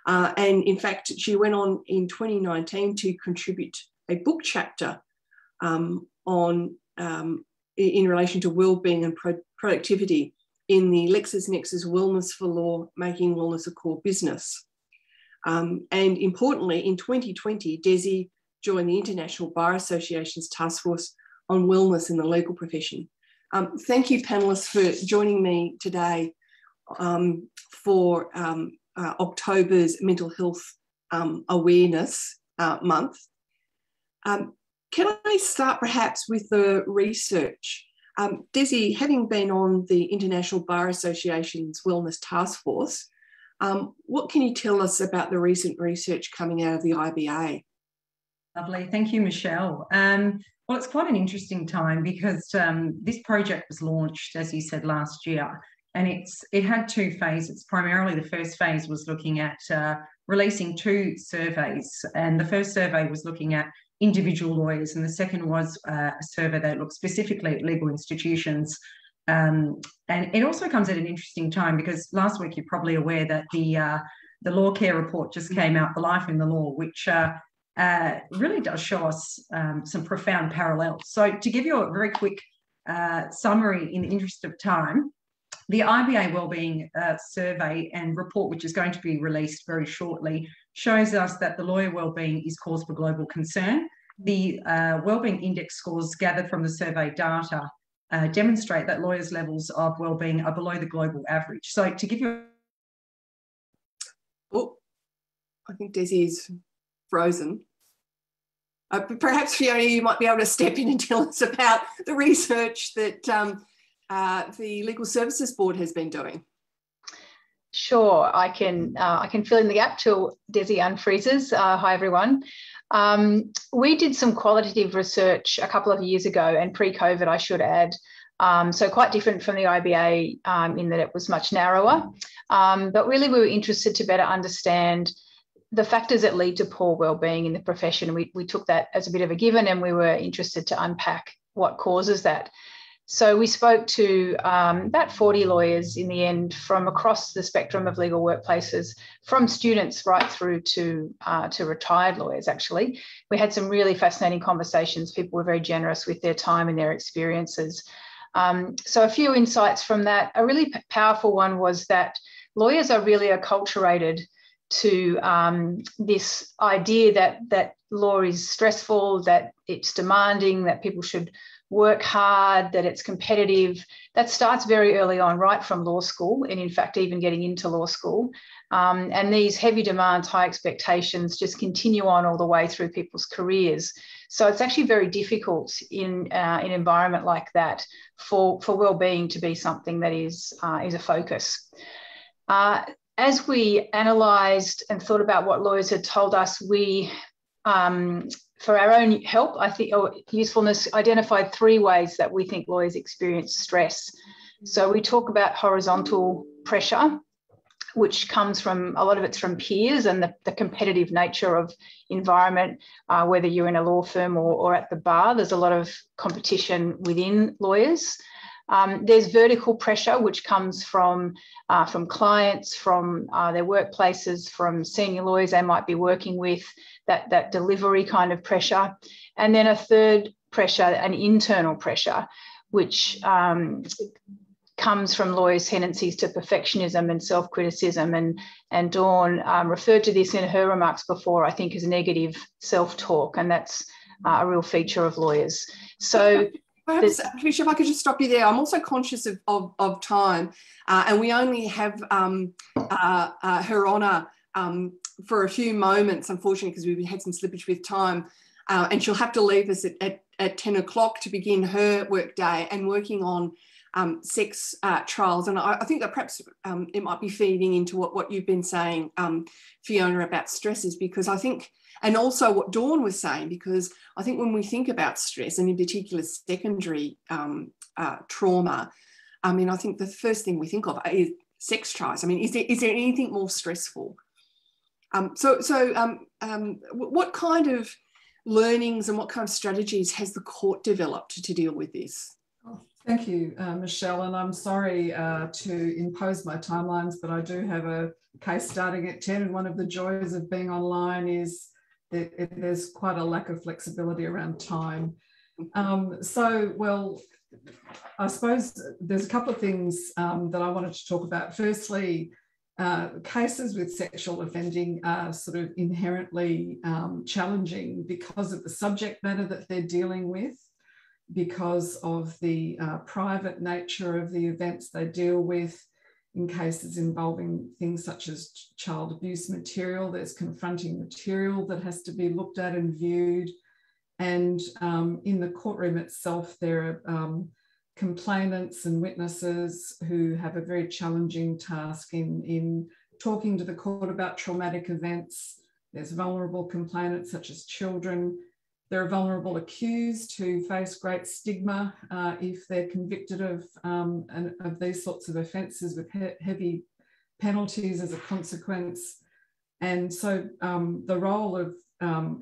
And in fact, she went on in 2019 to contribute a book chapter in relation to wellbeing and productivity in the LexisNexis Wellness for Law, Making Wellness a Core Business. And importantly, in 2020, Desi joined the International Bar Association's Task Force on Wellness in the Legal Profession. Thank you, panellists, for joining me today for October's Mental Health Awareness Month. Can I start perhaps with the research? Desi, having been on the International Bar Association's Wellness Task Force, what can you tell us about the recent research coming out of the IBA? Lovely. Thank you, Michelle. Well, it's quite an interesting time because this project was launched, as you said, last year, and it had two phases. Primarily, the first phase was looking at releasing two surveys, and the first survey was looking at individual lawyers, and the second was a survey that looked specifically at legal institutions. And it also comes at an interesting time because last week you're probably aware that the Law Care report just came out, The Life in the Law, which really does show us some profound parallels. So to give you a very quick summary in the interest of time, the IBA Wellbeing Survey and report, which is going to be released very shortly, shows us that the lawyer wellbeing is cause for global concern. The wellbeing index scores gathered from the survey data demonstrate that lawyers' levels of wellbeing are below the global average. So to give you... Oh, I think Desi's frozen. Perhaps, Fiona, you might be able to step in and tell us about the research that the Legal Services Board has been doing. Sure, I can fill in the gap till Desi unfreezes. Hi, everyone. We did some qualitative research a couple of years ago, and pre-COVID, I should add. So quite different from the IBA in that it was much narrower. But really, we were interested to better understand the factors that lead to poor wellbeing in the profession. We took that as a bit of a given, and we were interested to unpack what causes that. So we spoke to about 40 lawyers in the end from across the spectrum of legal workplaces, from students right through to retired lawyers, actually. We had some really fascinating conversations. People were very generous with their time and their experiences. So a few insights from that. A really powerful one was that lawyers are really acculturated to this idea that law is stressful, that it's demanding, that people should work hard, that it's competitive. That starts very early on, right from law school, and in fact, even getting into law school. And these heavy demands, high expectations just continue on all the way through people's careers. So it's actually very difficult in an environment like that for well-being to be something that is a focus. As we analysed and thought about what lawyers had told us, we for our own help, I think, or usefulness, identified 3 ways that we think lawyers experience stress. So we talk about horizontal pressure, which comes from, a lot of it's from peers and the competitive nature of environment, whether you're in a law firm or at the bar, there's a lot of competition within lawyers. There's vertical pressure, which comes from clients, from their workplaces, from senior lawyers they might be working with, that delivery kind of pressure. And then a third pressure, an internal pressure, which comes from lawyers' tendencies to perfectionism and self-criticism. And Dawn referred to this in her remarks before, I think, as negative self-talk, and that's a real feature of lawyers. So perhaps, Tricia, if I could just stop you there. I'm also conscious of time, and we only have her honour for a few moments, unfortunately, because we've had some slippage with time, and she'll have to leave us at 10 o'clock to begin her work day and working on sex trials. And I think that perhaps it might be feeding into what you've been saying, Fiona, about stresses, because I think, and also what Dawn was saying, because I think when we think about stress, and in particular secondary trauma, I mean, I think the first thing we think of is sex trials. I mean, is there anything more stressful? What kind of learnings and what kind of strategies has the court developed to deal with this? Oh, thank you, Michelle, and I'm sorry to impose my timelines, but I do have a case starting at 10, and one of the joys of being online is that there's quite a lack of flexibility around time. Well, I suppose there's a couple of things that I wanted to talk about. Firstly, cases with sexual offending are sort of inherently challenging because of the subject matter that they're dealing with, because of the private nature of the events they deal with. In cases involving things such as child abuse material, there's confronting material that has to be looked at and viewed. And in the courtroom itself, there are complainants and witnesses who have a very challenging task in talking to the court about traumatic events. There's vulnerable complainants such as children. There are vulnerable accused who face great stigma if they're convicted of these sorts of offences with heavy penalties as a consequence. And so the role of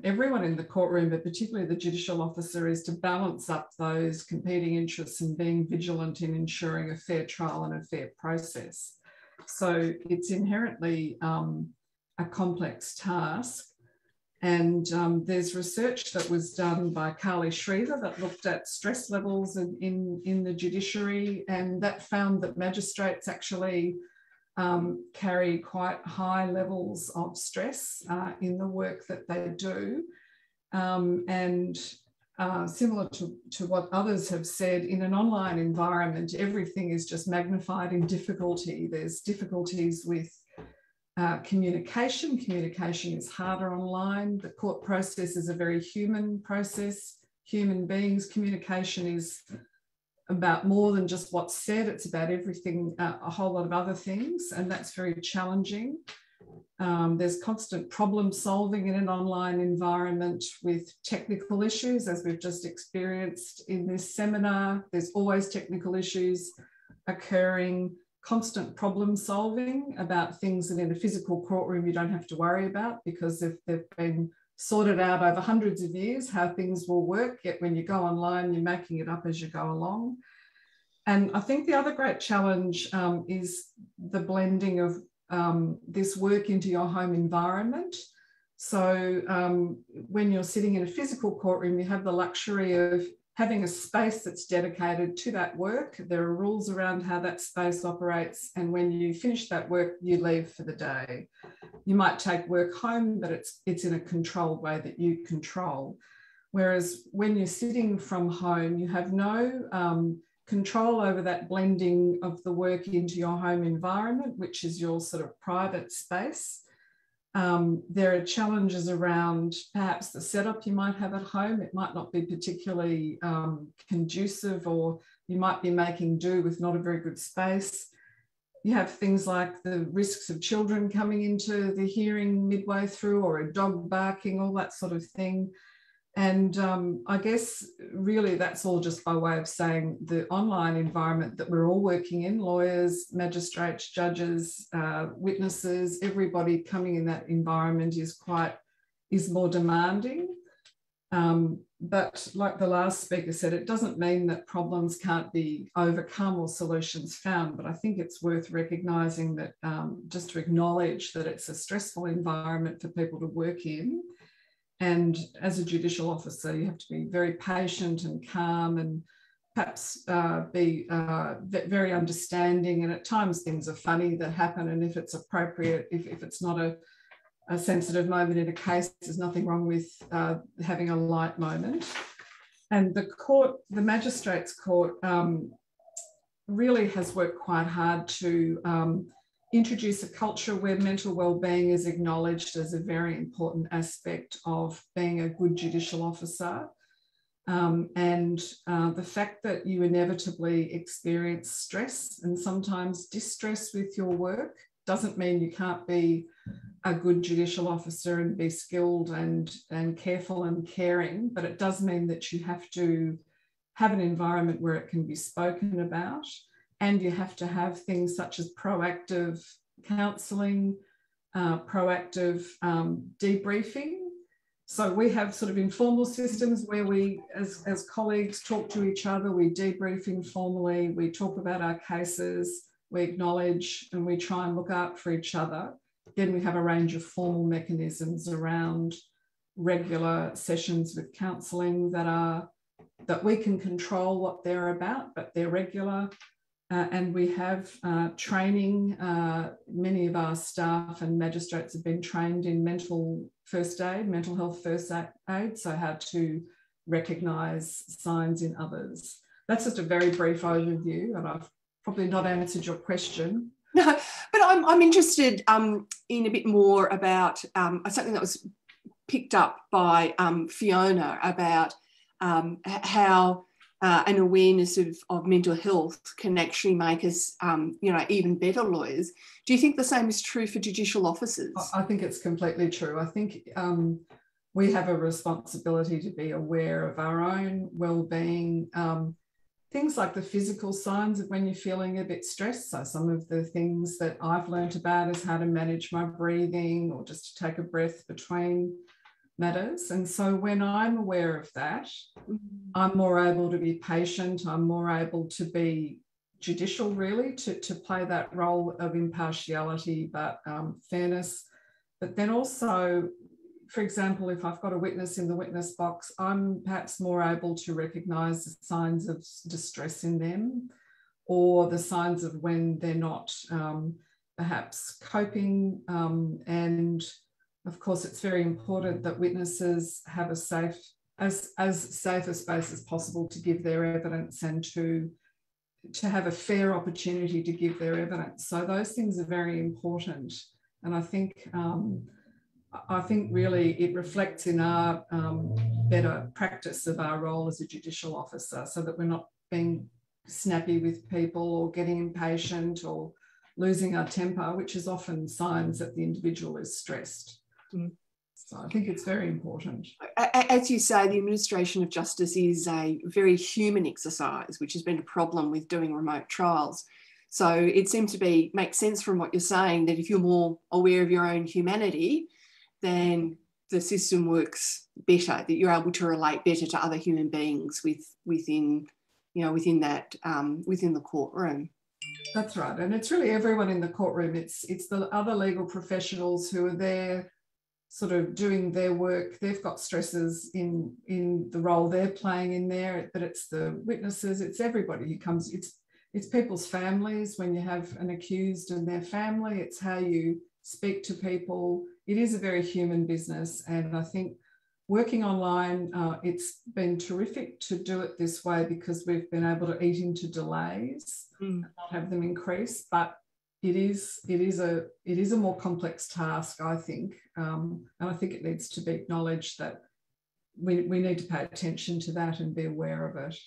everyone in the courtroom, but particularly the judicial officer, is to balance up those competing interests and being vigilant in ensuring a fair trial and a fair process. So it's inherently a complex task. And there's research that was done by Carly Shriver that looked at stress levels in the judiciary, and that found that magistrates actually carry quite high levels of stress in the work that they do. Similar to what others have said, in an online environment, everything is just magnified in difficulty. There's difficulties with communication. Communication is harder online. The court process is a very human process. Human beings, communication is about more than just what's said. It's about everything, a whole lot of other things, and that's very challenging. There's constant problem solving in an online environment with technical issues, as we've just experienced in this seminar. There's always technical issues occurring, constant problem solving about things that in a physical courtroom you don't have to worry about because they've been sorted out over hundreds of years how things will work, yet when you go online, you're making it up as you go along. And I think the other great challenge is the blending of this work into your home environment. So when you're sitting in a physical courtroom, you have the luxury of having a space that's dedicated to that work. There are rules around how that space operates, and when you finish that work, you leave for the day. You might take work home, but it's in a controlled way that you control. Whereas when you're sitting from home, you have no control over that blending of the work into your home environment, which is your sort of private space. There are challenges around perhaps the setup you might have at home. It might not be particularly conducive, or you might be making do with not a very good space. You have things like the risks of children coming into the hearing midway through, or a dog barking, all that sort of thing. And I guess really that's all just by way of saying the online environment that we're all working in, lawyers, magistrates, judges, witnesses, everybody coming in that environment is more demanding. But like the last speaker said, it doesn't mean that problems can't be overcome or solutions found, but I think it's worth recognising that just to acknowledge that it's a stressful environment for people to work in. And as a judicial officer, you have to be very patient and calm, and perhaps be very understanding. And at times things are funny that happen, and if it's appropriate, if it's not a sensitive moment in a case, there's nothing wrong with having a light moment. And the court, the magistrates court, really has worked quite hard to introduce a culture where mental wellbeing is acknowledged as a very important aspect of being a good judicial officer. The fact that you inevitably experience stress and sometimes distress with your work doesn't mean you can't be a good judicial officer and be skilled and careful and caring, but it does mean that you have to have an environment where it can be spoken about. And you have to have things such as proactive counselling, proactive debriefing. So we have sort of informal systems where we, as colleagues, talk to each other, we debrief informally, we talk about our cases, we acknowledge, and we try and look out for each other. Then we have a range of formal mechanisms around regular sessions with counselling that we can control what they're about, but they're regular. And we have training. Many of our staff and magistrates have been trained in mental health first aid, so how to recognise signs in others. That's just a very brief overview, and I've probably not answered your question. No, but I'm interested in a bit more about something that was picked up by Fiona about how an awareness of mental health can actually make us, even better lawyers. Do you think the same is true for judicial officers? I think it's completely true. I think we have a responsibility to be aware of our own well-being, things like the physical signs of when you're feeling a bit stressed. So some of the things that I've learned about is how to manage my breathing or just to take a breath between matters. And so when I'm aware of that, I'm more able to be patient. I'm more able to be judicial, really, to play that role of impartiality, but fairness. But then also, for example, if I've got a witness in the witness box, I'm perhaps more able to recognise the signs of distress in them, or the signs of when they're not perhaps coping. And of course, it's very important that witnesses have a safe, as safe a space as possible to give their evidence and to have a fair opportunity to give their evidence. So those things are very important. And I think really it reflects in our better practice of our role as a judicial officer, so that we're not being snappy with people or getting impatient or losing our temper, which is often signs that the individual is stressed. So I think it's very important. As you say, the administration of justice is a very human exercise, which has been a problem with doing remote trials. So it seems to make sense from what you're saying, that if you're more aware of your own humanity, then the system works better, that you're able to relate better to other human beings within the courtroom. That's right. And it's really everyone in the courtroom. It's the other legal professionals who are there sort of doing their work. They've got stresses in the role they're playing in there, but it's the witnesses, it's everybody who comes. It's people's families. When you have an accused and their family, it's how you speak to people. It is a very human business. And I think working online, it's been terrific to do it this way, because we've been able to eat into delays and not have them increase. But it is a more complex task, I think. And I think it needs to be acknowledged that we need to pay attention to that and be aware of it,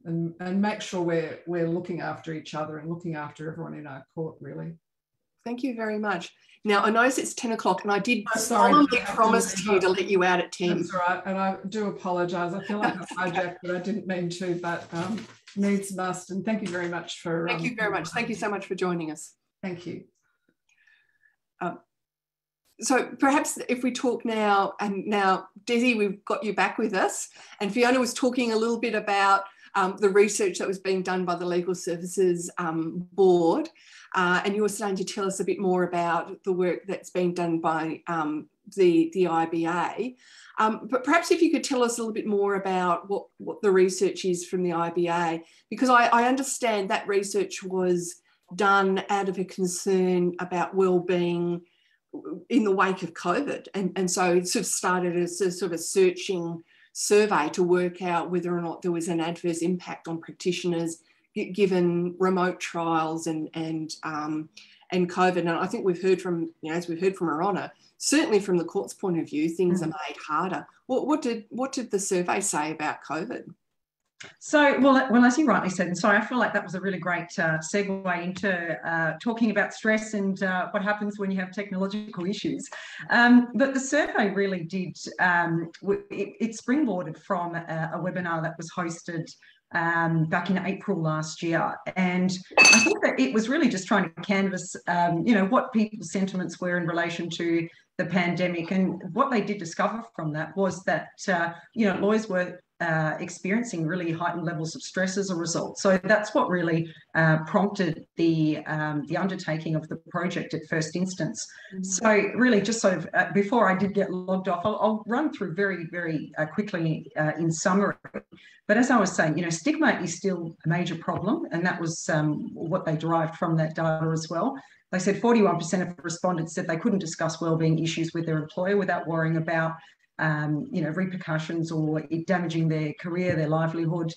and make sure we're looking after each other and looking after everyone in our court, really. Thank you very much. Now, I notice it's 10 o'clock and I did solemnly promise you to let you out at 10. That's right. And I do apologise. I feel like I hijacked, but I didn't mean to, but needs must. And thank you very much for... Thank you very much. Thank you so much for joining us. Thank you. So perhaps if we talk now, and now, Desi, we've got you back with us, and Fiona was talking a little bit about the research that was being done by the Legal Services Board, and you were starting to tell us a bit more about the work that's being done by the IBA. But perhaps if you could tell us a little bit more about what the research is from the IBA, because I understand that research was done out of a concern about wellbeing in the wake of COVID. And so it sort of started as a sort of searching survey to work out whether or not there was an adverse impact on practitioners given remote trials and COVID. And I think we've heard from, as we've heard from Her Honour, certainly from the court's point of view, things are made harder. What did the survey say about COVID? So, well, as you rightly said, and sorry, I feel like that was a really great segue into talking about stress and what happens when you have technological issues. But the survey really did, it springboarded from a webinar that was hosted back in April last year. And I think that it was really just trying to canvass, what people's sentiments were in relation to the pandemic. And what they did discover from that was that, lawyers were experiencing really heightened levels of stress as a result. So that's what really prompted the undertaking of the project at first instance. So really just sort of before I did get logged off, I'll run through very, very quickly in summary. But as I was saying, stigma is still a major problem, and that was what they derived from that data as well. They said 41% of respondents said they couldn't discuss wellbeing issues with their employer without worrying about repercussions or it damaging their career, their livelihood.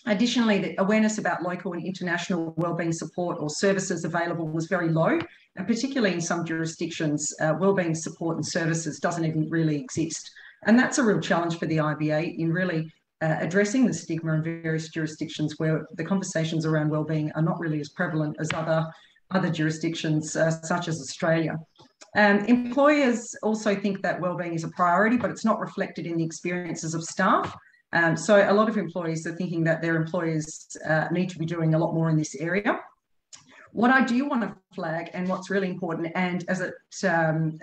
Additionally, the awareness about local and international wellbeing support or services available was very low, and particularly in some jurisdictions, wellbeing support and services doesn't even really exist. And that's a real challenge for the IBA in really addressing the stigma in various jurisdictions where the conversations around wellbeing are not really as prevalent as other jurisdictions, such as Australia. Employers also think that wellbeing is a priority, but it's not reflected in the experiences of staff. So a lot of employees are thinking that their employers need to be doing a lot more in this area. What I do want to flag, and what's really important, and as it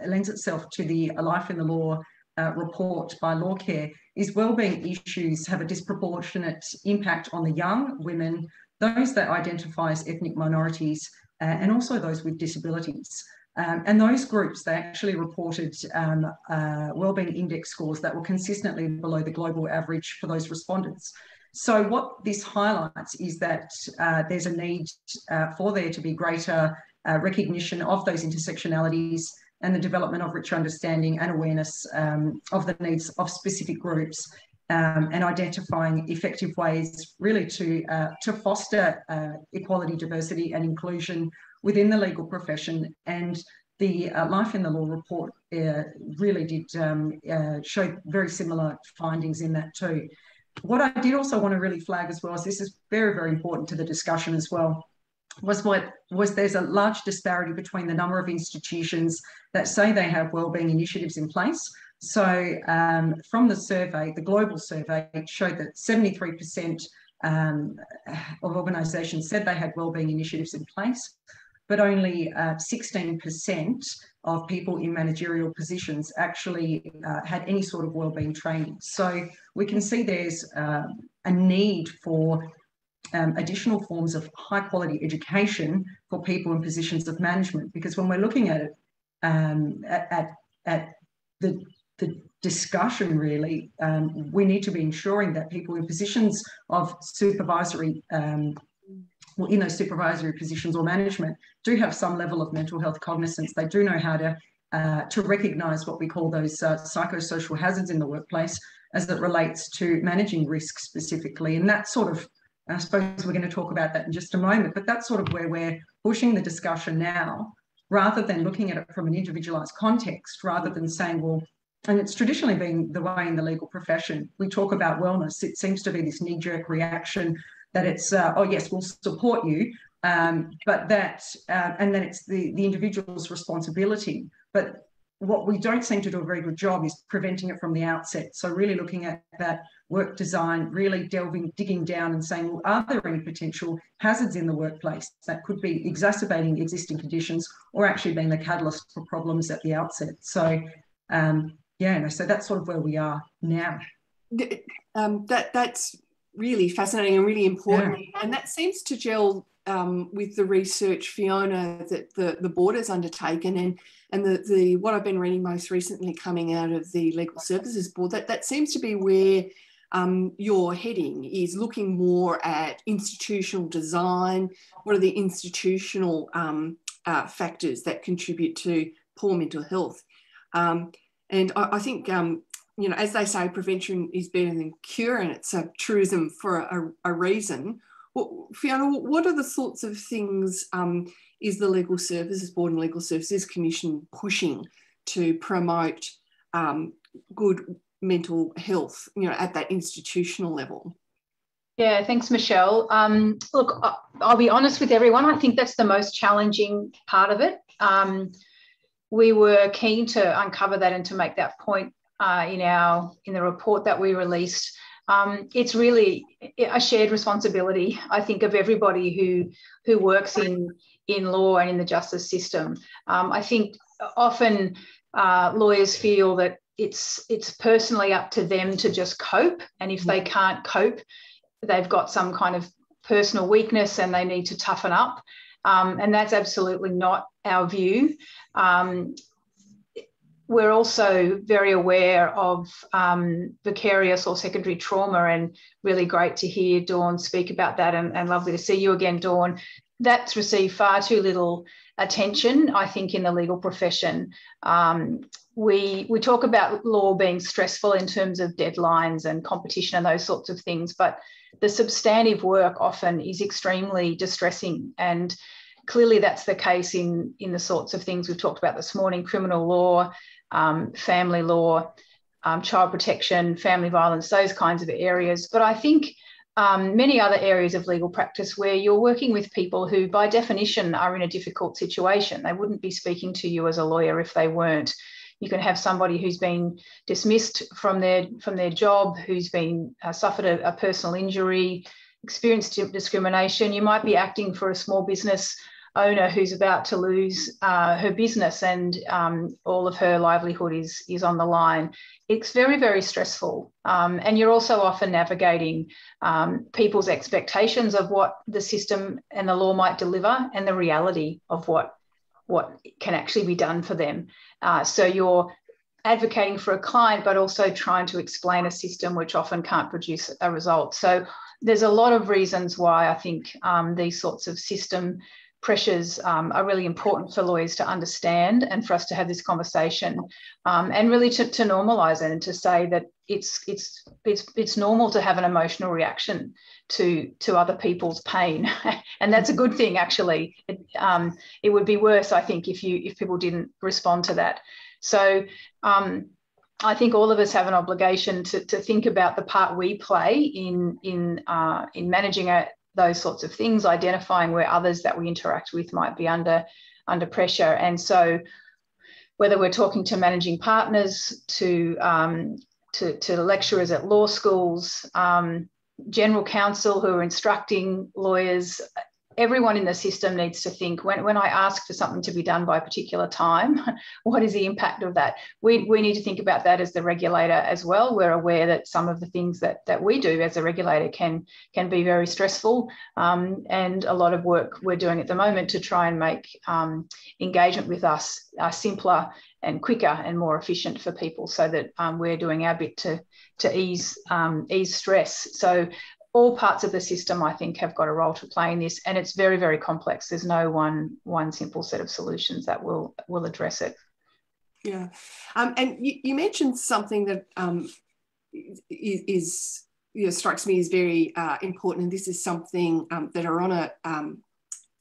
lends itself to the Life in the Law report by Law Care, is wellbeing issues have a disproportionate impact on the young, women, those that identify as ethnic minorities, and also those with disabilities. And those groups, they actually reported wellbeing index scores that were consistently below the global average for those respondents. So what this highlights is that there's a need for there to be greater recognition of those intersectionalities and the development of richer understanding and awareness of the needs of specific groups, and identifying effective ways really to foster equality, diversity and inclusion within the legal profession. And the Life in the Law report really did show very similar findings in that too. What I did also want to really flag as well, is this is very, very important to the discussion as well, was there's a large disparity between the number of institutions that say they have wellbeing initiatives in place. So from the survey, the global survey, it showed that 73% of organisations said they had wellbeing initiatives in place, but only 16% of people in managerial positions actually had any sort of wellbeing training. So we can see there's a need for additional forms of high quality education for people in positions of management, because when we're looking at it, at the discussion really, we need to be ensuring that people in positions of supervisory, in those supervisory positions or management, do have some level of mental health cognizance. They do know how to recognise what we call those psychosocial hazards in the workplace as it relates to managing risk specifically. And that sort of, I suppose we're going to talk about that in just a moment, but that's sort of where we're pushing the discussion now, rather than looking at it from an individualised context, rather than saying, well, and it's traditionally been the way in the legal profession, we talk about wellness. It seems to be this knee-jerk reaction that it's, oh yes, we'll support you, but that, and then it's the individual's responsibility. But what we don't seem to do a very good job is preventing it from the outset. So really looking at that work design, really digging down and saying, well, are there any potential hazards in the workplace that could be exacerbating existing conditions or actually being the catalyst for problems at the outset? So, yeah, so that's sort of where we are now. That's really fascinating and really important. Yeah. And that seems to gel with the research, Fiona, that the board has undertaken, and the what I've been reading most recently coming out of the Legal Services Board, that seems to be where your heading is, looking more at institutional design. What are the institutional factors that contribute to poor mental health? And I think, you know, as they say, prevention is better than cure, and it's a truism for a reason. Well, Fiona, what are the sorts of things is the Legal Services Board and Legal Services Commission pushing to promote good mental health, you know, at that institutional level? Yeah, thanks, Michelle. Look, I'll be honest with everyone. I think that's the most challenging part of it. We were keen to uncover that and to make that point in the report that we released. It's really a shared responsibility, I think, of everybody who works in law and in the justice system. I think often lawyers feel that it's personally up to them to just cope, and if they can't cope, they've got some kind of personal weakness and they need to toughen up. And that's absolutely not our view. We're also very aware of vicarious or secondary trauma, and really great to hear Dawn speak about that, and lovely to see you again, Dawn. That's received far too little attention, I think, in the legal profession. We talk about law being stressful in terms of deadlines and competition and those sorts of things, but the substantive work often is extremely distressing, and clearly that's the case in the sorts of things we've talked about this morning: criminal law, family law. child protection, family violence, those kinds of areas. But I think many other areas of legal practice where you're working with people who by definition are in a difficult situation. They wouldn't be speaking to you as a lawyer if they weren't. You can have somebody who's been dismissed from their job, who's been suffered a personal injury, experienced discrimination. You might be acting for a small business owner who's about to lose her business, and all of her livelihood is on the line. It's very, very stressful. And you're also often navigating people's expectations of what the system and the law might deliver and the reality of what can actually be done for them. So you're advocating for a client, but also trying to explain a system which often can't produce a result. So there's a lot of reasons why I think these sorts of system pressures are really important for lawyers to understand, and for us to have this conversation, and really to normalise it, and to say that it's normal to have an emotional reaction to other people's pain, and that's a good thing. Actually, it would be worse, I think, if people didn't respond to that. So I think all of us have an obligation to think about the part we play in managing those sorts of things, identifying where others that we interact with might be under pressure. And so whether we're talking to managing partners, to lecturers at law schools, general counsel who are instructing lawyers, everyone in the system needs to think, when I ask for something to be done by a particular time, what is the impact of that? We need to think about that as the regulator as well. We're aware that some of the things that we do as a regulator can be very stressful, and a lot of work we're doing at the moment to try and make engagement with us simpler and quicker and more efficient for people, so that we're doing our bit to ease stress. So all parts of the system, I think, have got a role to play in this, and it's very, very complex. There's no one simple set of solutions that will address it. Yeah, and you mentioned something that is strikes me as very important, and this is something that Arona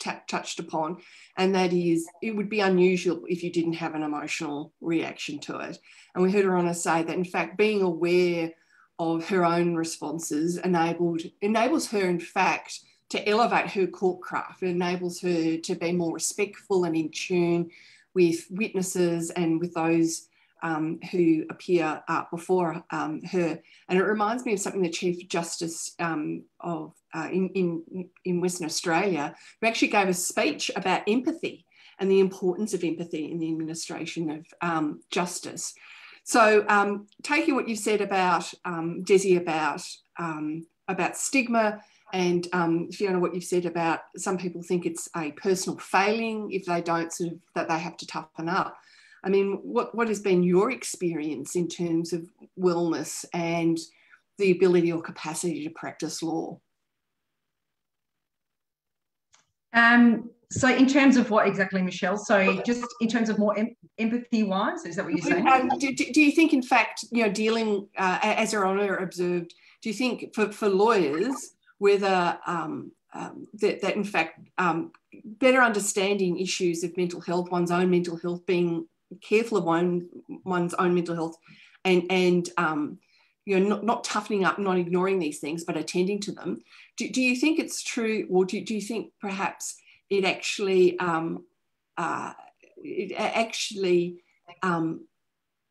touched upon, and that is, it would be unusual if you didn't have an emotional reaction to it. And we heard Arona say that, in fact, being aware of her own responses enables her, in fact, to elevate her court craft. It enables her to be more respectful and in tune with witnesses and with those who appear before her. And it reminds me of something the Chief Justice in Western Australia, who actually gave a speech about empathy and the importance of empathy in the administration of justice. So taking what you said about, Desi, about stigma, and Fiona, what you've said about some people think it's a personal failing if they don't that they have to toughen up. I mean, what has been your experience in terms of wellness and the ability or capacity to practice law? So in terms of what exactly, Michelle? So just in terms of more empathy-wise, is that what you're saying? Do you think, in fact, dealing, as Arona observed, do you think for lawyers, whether that in fact, better understanding issues of mental health, one's own mental health, being careful of one's own mental health, and not toughening up, not ignoring these things, but attending to them. Do you think it's true, or do you think perhaps it actually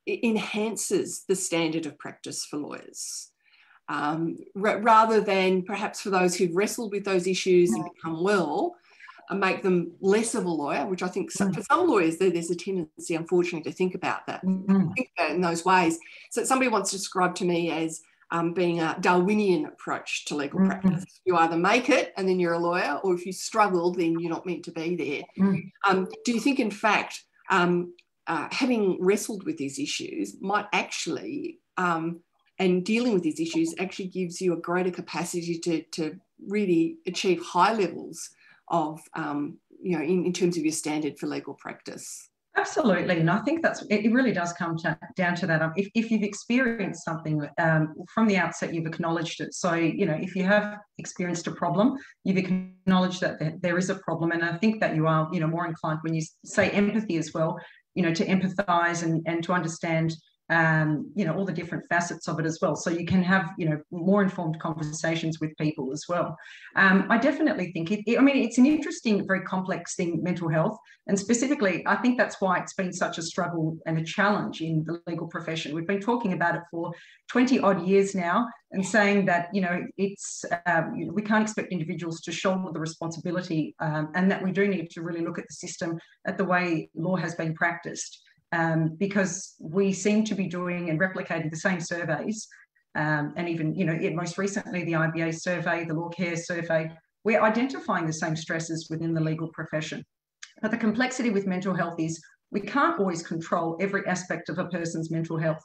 enhances the standard of practice for lawyers, rather than perhaps for those who've wrestled with those issues and become well, and make them less of a lawyer, which I think for some lawyers there's a tendency, unfortunately, to think about that, think about it in those ways. So somebody once described to me as being a Darwinian approach to legal practice. You either make it and then you're a lawyer, or if you struggle, then you're not meant to be there. Do you think, in fact, having wrestled with these issues might actually, and dealing with these issues actually gives you a greater capacity to really achieve high levels of, in terms of your standard for legal practice? Absolutely, and I think it really does come down to that. If you've experienced something from the outset, you've acknowledged it. So, if you have experienced a problem, you've acknowledged that there is a problem, and I think that you are, more inclined when you say empathy as well, to empathise and to understand, all the different facets of it as well. So you can have, more informed conversations with people as well. I definitely think it's an interesting, very complex thing, mental health. And specifically, I think that's why it's been such a struggle and a challenge in the legal profession. We've been talking about it for 20 odd years now and saying that, we can't expect individuals to shoulder the responsibility, and that we do need to really look at the system, at the way law has been practiced. Because we seem to be doing and replicating the same surveys, and even, most recently the IBA survey, the Law Care survey, we're identifying the same stresses within the legal profession. But the complexity with mental health is we can't always control every aspect of a person's mental health.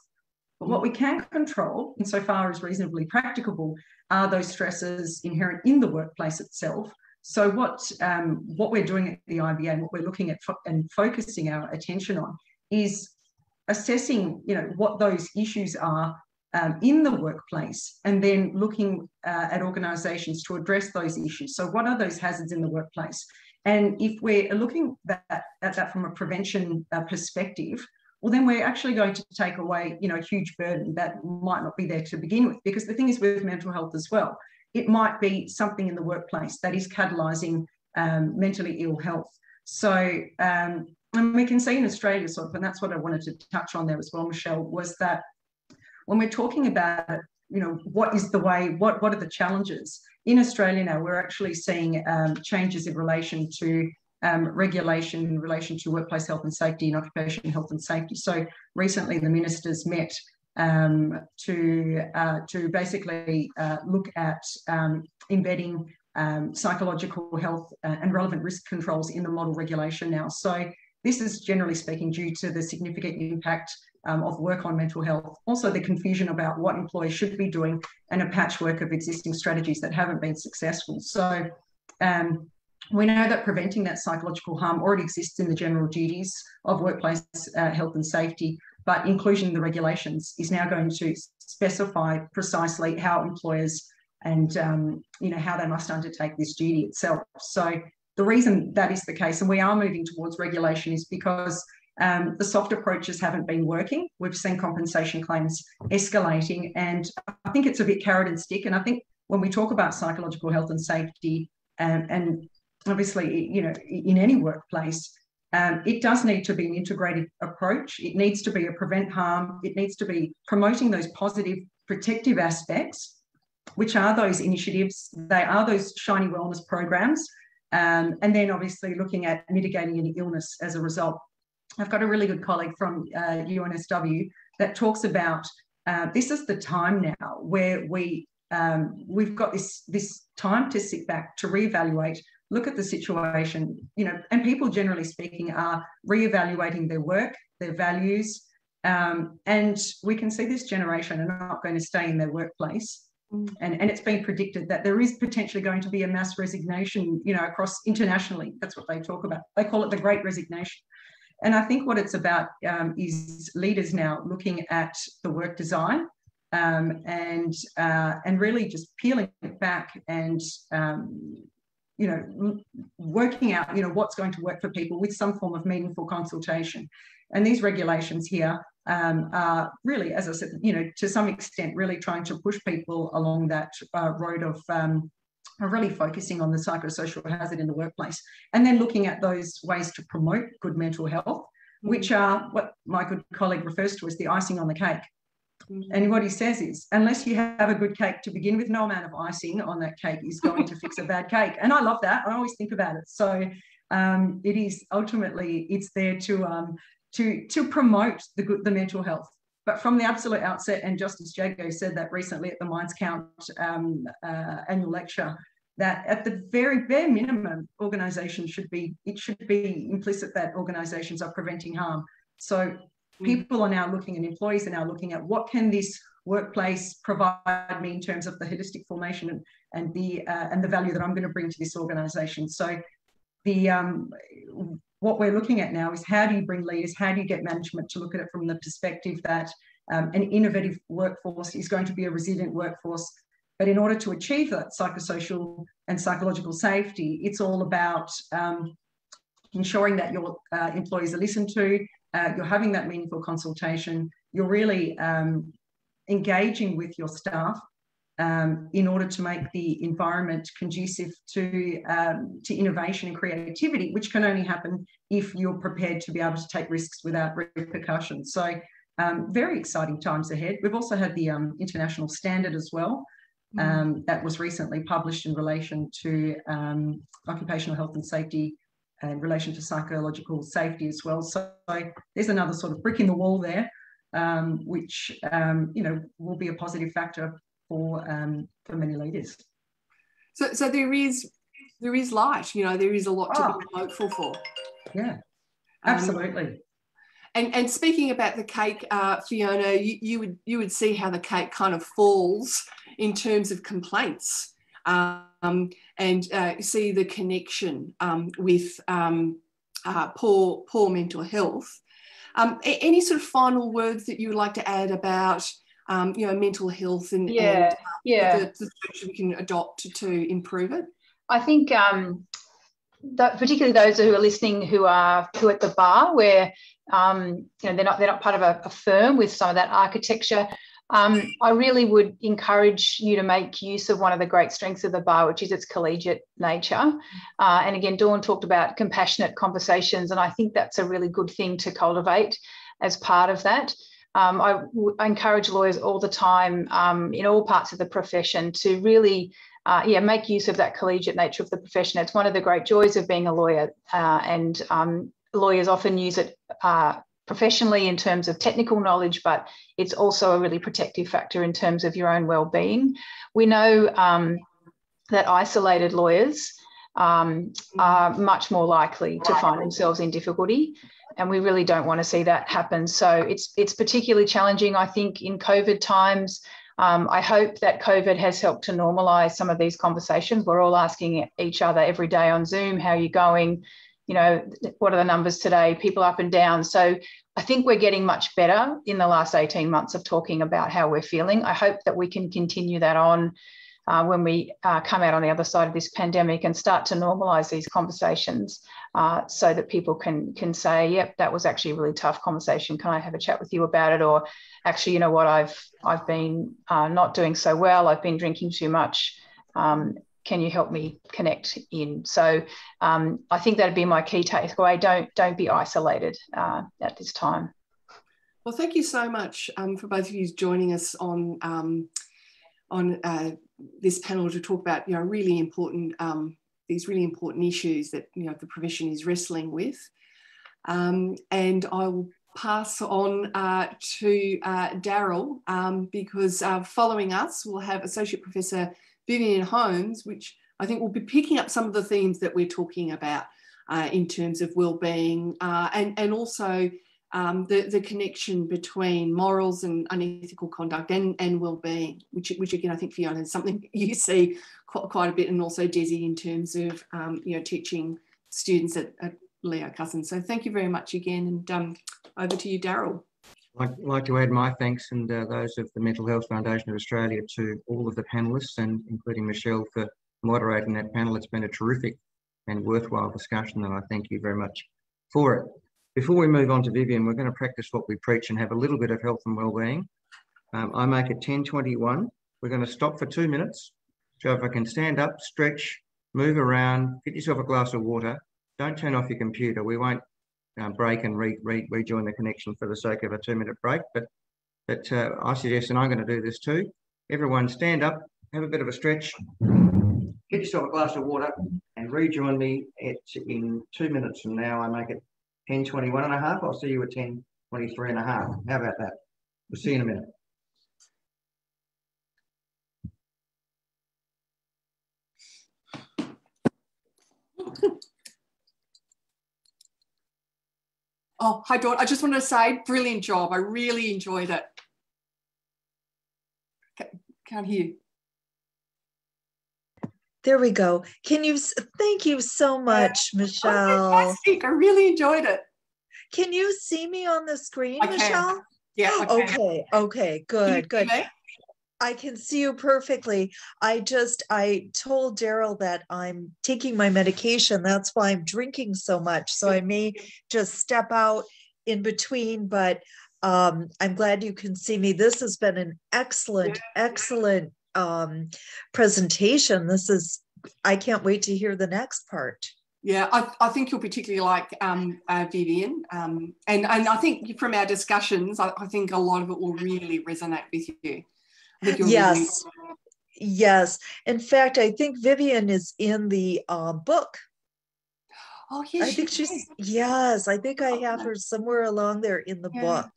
But what we can control, insofar as reasonably practicable, are those stresses inherent in the workplace itself. So what we're doing at the IBA and what we're looking at and focusing our attention on is assessing, what those issues are in the workplace, and then looking at organisations to address those issues. So what are those hazards in the workplace? And if we're looking at that from a prevention perspective, well, then we're actually going to take away, a huge burden that might not be there to begin with. Because the thing is with mental health as well, it might be something in the workplace that is catalysing mentally ill health. So, and we can see in Australia, and that's what I wanted to touch on there as well, Michelle, was that when we're talking about, what is the way, what are the challenges? In Australia now, we're actually seeing changes in relation to regulation in relation to workplace health and safety and occupational health and safety. So recently the ministers met to basically look at embedding psychological health and relevant risk controls in the model regulation now. So this is generally speaking due to the significant impact of work on mental health, also the confusion about what employees should be doing, and a patchwork of existing strategies that haven't been successful. So we know that preventing that psychological harm already exists in the general duties of workplace health and safety, but inclusion in the regulations is now going to specify precisely how employers and how they must undertake this duty itself. So the reason that is the case, and we are moving towards regulation, is because the soft approaches haven't been working. We've seen compensation claims escalating, and I think it's a bit carrot and stick. And I think when we talk about psychological health and safety, and obviously, in any workplace, it does need to be an integrated approach. It needs to be a prevent harm. It needs to be promoting those positive protective aspects, which are those initiatives. They are those shiny wellness programs. And then obviously looking at mitigating any illness as a result. I've got a really good colleague from UNSW that talks about this is the time now where we've got this time to sit back, to reevaluate, look at the situation, and people generally speaking are reevaluating their work, their values, and we can see this generation are not going to stay in their workplace. And it's been predicted that there is potentially going to be a mass resignation, across internationally. That's what they talk about. They call it the Great Resignation. And I think what it's about is leaders now looking at the work design and really just peeling it back and, working out, what's going to work for people with some form of meaningful consultation. And these regulations here are really, as I said, to some extent, really trying to push people along that road of really focusing on the psychosocial hazard in the workplace, and then looking at those ways to promote good mental health, which are what my good colleague refers to as the icing on the cake. And what he says is, unless you have a good cake to begin with, no amount of icing on that cake is going to fix a bad cake. And I love that. I always think about it. So it is ultimately, it's there to promote the mental health. But from the absolute outset, and Justice Jago said that recently at the Minds Count annual lecture, that at the very bare minimum, organisations should be implicit that organisations are preventing harm. So people are now looking, and employees are now looking at, what can this workplace provide me in terms of the holistic formation and the value that I'm going to bring to this organisation. So what we're looking at now is, how do you bring leaders, how do you get management to look at it from the perspective that an innovative workforce is going to be a resilient workforce. But in order to achieve that psychosocial and psychological safety, it's all about ensuring that your employees are listened to, you're having that meaningful consultation, you're really engaging with your staff in order to make the environment conducive to innovation and creativity, which can only happen if you're prepared to be able to take risks without repercussions. So very exciting times ahead. We've also had the international standard as well. That was recently published in relation to occupational health and safety in relation to psychological safety as well. So there's another sort of brick in the wall there, which you know, will be a positive factor for many leaders. So there is light. You know, there is a lot to be hopeful for. Yeah, absolutely. And speaking about the cake, Fiona, you would see how the cake kind of falls in terms of complaints, and see the connection with poor mental health. Any sort of final words that you would like to add about you know, mental health and the strategy we can adopt to improve it? I think that particularly those who are listening who are at the bar, where you know, they're not part of a firm with some of that architecture. I really would encourage you to make use of one of the great strengths of the bar, which is its collegiate nature. And again, Dawn talked about compassionate conversations, and I think that's a really good thing to cultivate as part of that. I encourage lawyers all the time in all parts of the profession to really make use of that collegiate nature of the profession. It's one of the great joys of being a lawyer, and lawyers often use it professionally in terms of technical knowledge, but it's also a really protective factor in terms of your own well-being. We know that isolated lawyers are much more likely to find themselves in difficulty, and we really don't want to see that happen. So it's particularly challenging, I think, in COVID times. I hope that COVID has helped to normalise some of these conversations. We're all asking each other every day on Zoom, how are you going? You know, what are the numbers today? People up and down. So I think we're getting much better in the last 18 months of talking about how we're feeling. I hope that we can continue that on when we come out on the other side of this pandemic and start to normalise these conversations so that people can say, yep, that was actually a really tough conversation. Can I have a chat with you about it? Or actually, you know what, I've been not doing so well. I've been drinking too much. Can you help me connect in? So I think that'd be my key takeaway. Don't be isolated at this time. Well, thank you so much for both of you joining us on this panel to talk about, you know, really important these really important issues that, you know, the profession is wrestling with. And I will pass on to Daryl because following us, we'll have Associate Professor Vivian Holmes, which I think will be picking up some of the themes that we're talking about in terms of wellbeing and also the connection between morals and unethical conduct and wellbeing, which again, I think, Fiona, is something you see quite a bit, and also Desi in terms of, you know, teaching students at Leo Cousins. So thank you very much again, and over to you, Daryl. I'd like to add my thanks and those of the Mental Health Foundation of Australia to all of the panellists, and including Michelle for moderating that panel. It's been a terrific and worthwhile discussion, and I thank you very much for it. Before we move on to Vivian, we're going to practice what we preach and have a little bit of health and wellbeing. I make it 10:21. We're going to stop for 2 minutes. So if I can stand up, stretch, move around, get yourself a glass of water. Don't turn off your computer. We won't break and rejoin the connection for the sake of a 2-minute break, but I suggest, and I'm going to do this too, everyone stand up, have a bit of a stretch, get yourself a glass of water, and rejoin me in 2 minutes from now. I make it 10:21 and a half. I'll see you at 10:23 and a half. How about that? We'll see you in a minute. Oh, hi, Dawn. I just wanted to say, brilliant job. I really enjoyed it. Can't hear you. There we go. Thank you so much, Michelle. Oh, fantastic. I really enjoyed it. Can you see me on the screen, I can. Michelle? Yeah. I can. Okay, good. I can see you perfectly. I told Daryl that I'm taking my medication. That's why I'm drinking so much. So I may just step out in between, but I'm glad you can see me. This has been an excellent presentation. I can't wait to hear the next part. Yeah, I think you'll particularly like Vivian. And I think from our discussions, I think a lot of it will really resonate with you. Yes. Yes. In fact, I think Vivian is in the book. Oh, yes. I think yes, I think I have her somewhere along there in the book.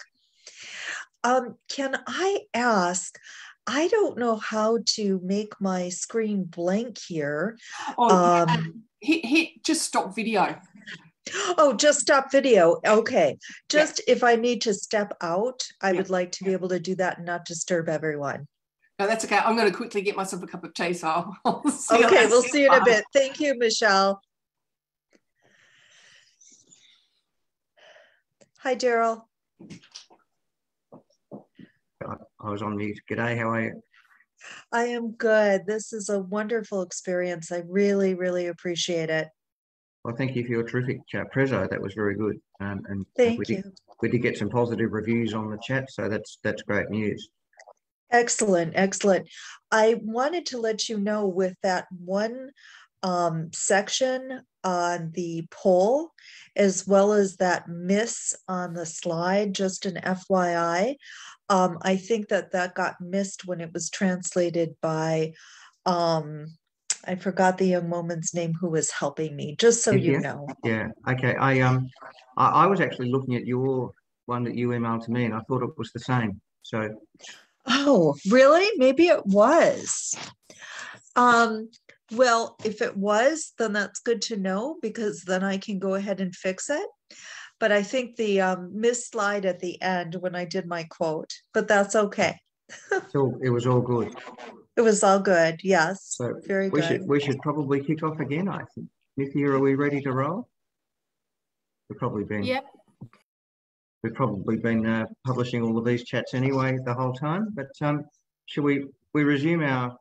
Can I ask, I don't know how to make my screen blank here. Hit just stop video. Oh, just stop video. Okay. Just if I need to step out, I would like to be able to do that and not disturb everyone. No, that's okay. I'm going to quickly get myself a cup of tea, so I'll see okay, we'll see you in a bit. Thank you, Michelle. Hi, Daryl. I was on mute. G'day, how are you? I am good. This is a wonderful experience. I really, really appreciate it. Well, thank you for your terrific prezzo. That was very good. And thank you. We did get some positive reviews on the chat, so that's great news. Excellent, excellent. I wanted to let you know with that one section on the poll, as well as that miss on the slide, just an FYI. I think that got missed when it was translated by, I forgot the young woman's name who was helping me, just so you know. Yeah, okay. I was actually looking at your one that you emailed to me, and I thought it was the same. So. Oh, really? Maybe it was. Well, if it was, then that's good to know, because then I can go ahead and fix it. But I think the missed slide at the end when I did my quote, but that's okay. So it was all good. It was all good. Yes. So very good. We should probably kick off again, I think. Nithya, are we ready to roll? We've probably been. Yep. We've probably been publishing all of these chats anyway the whole time, but should we resume our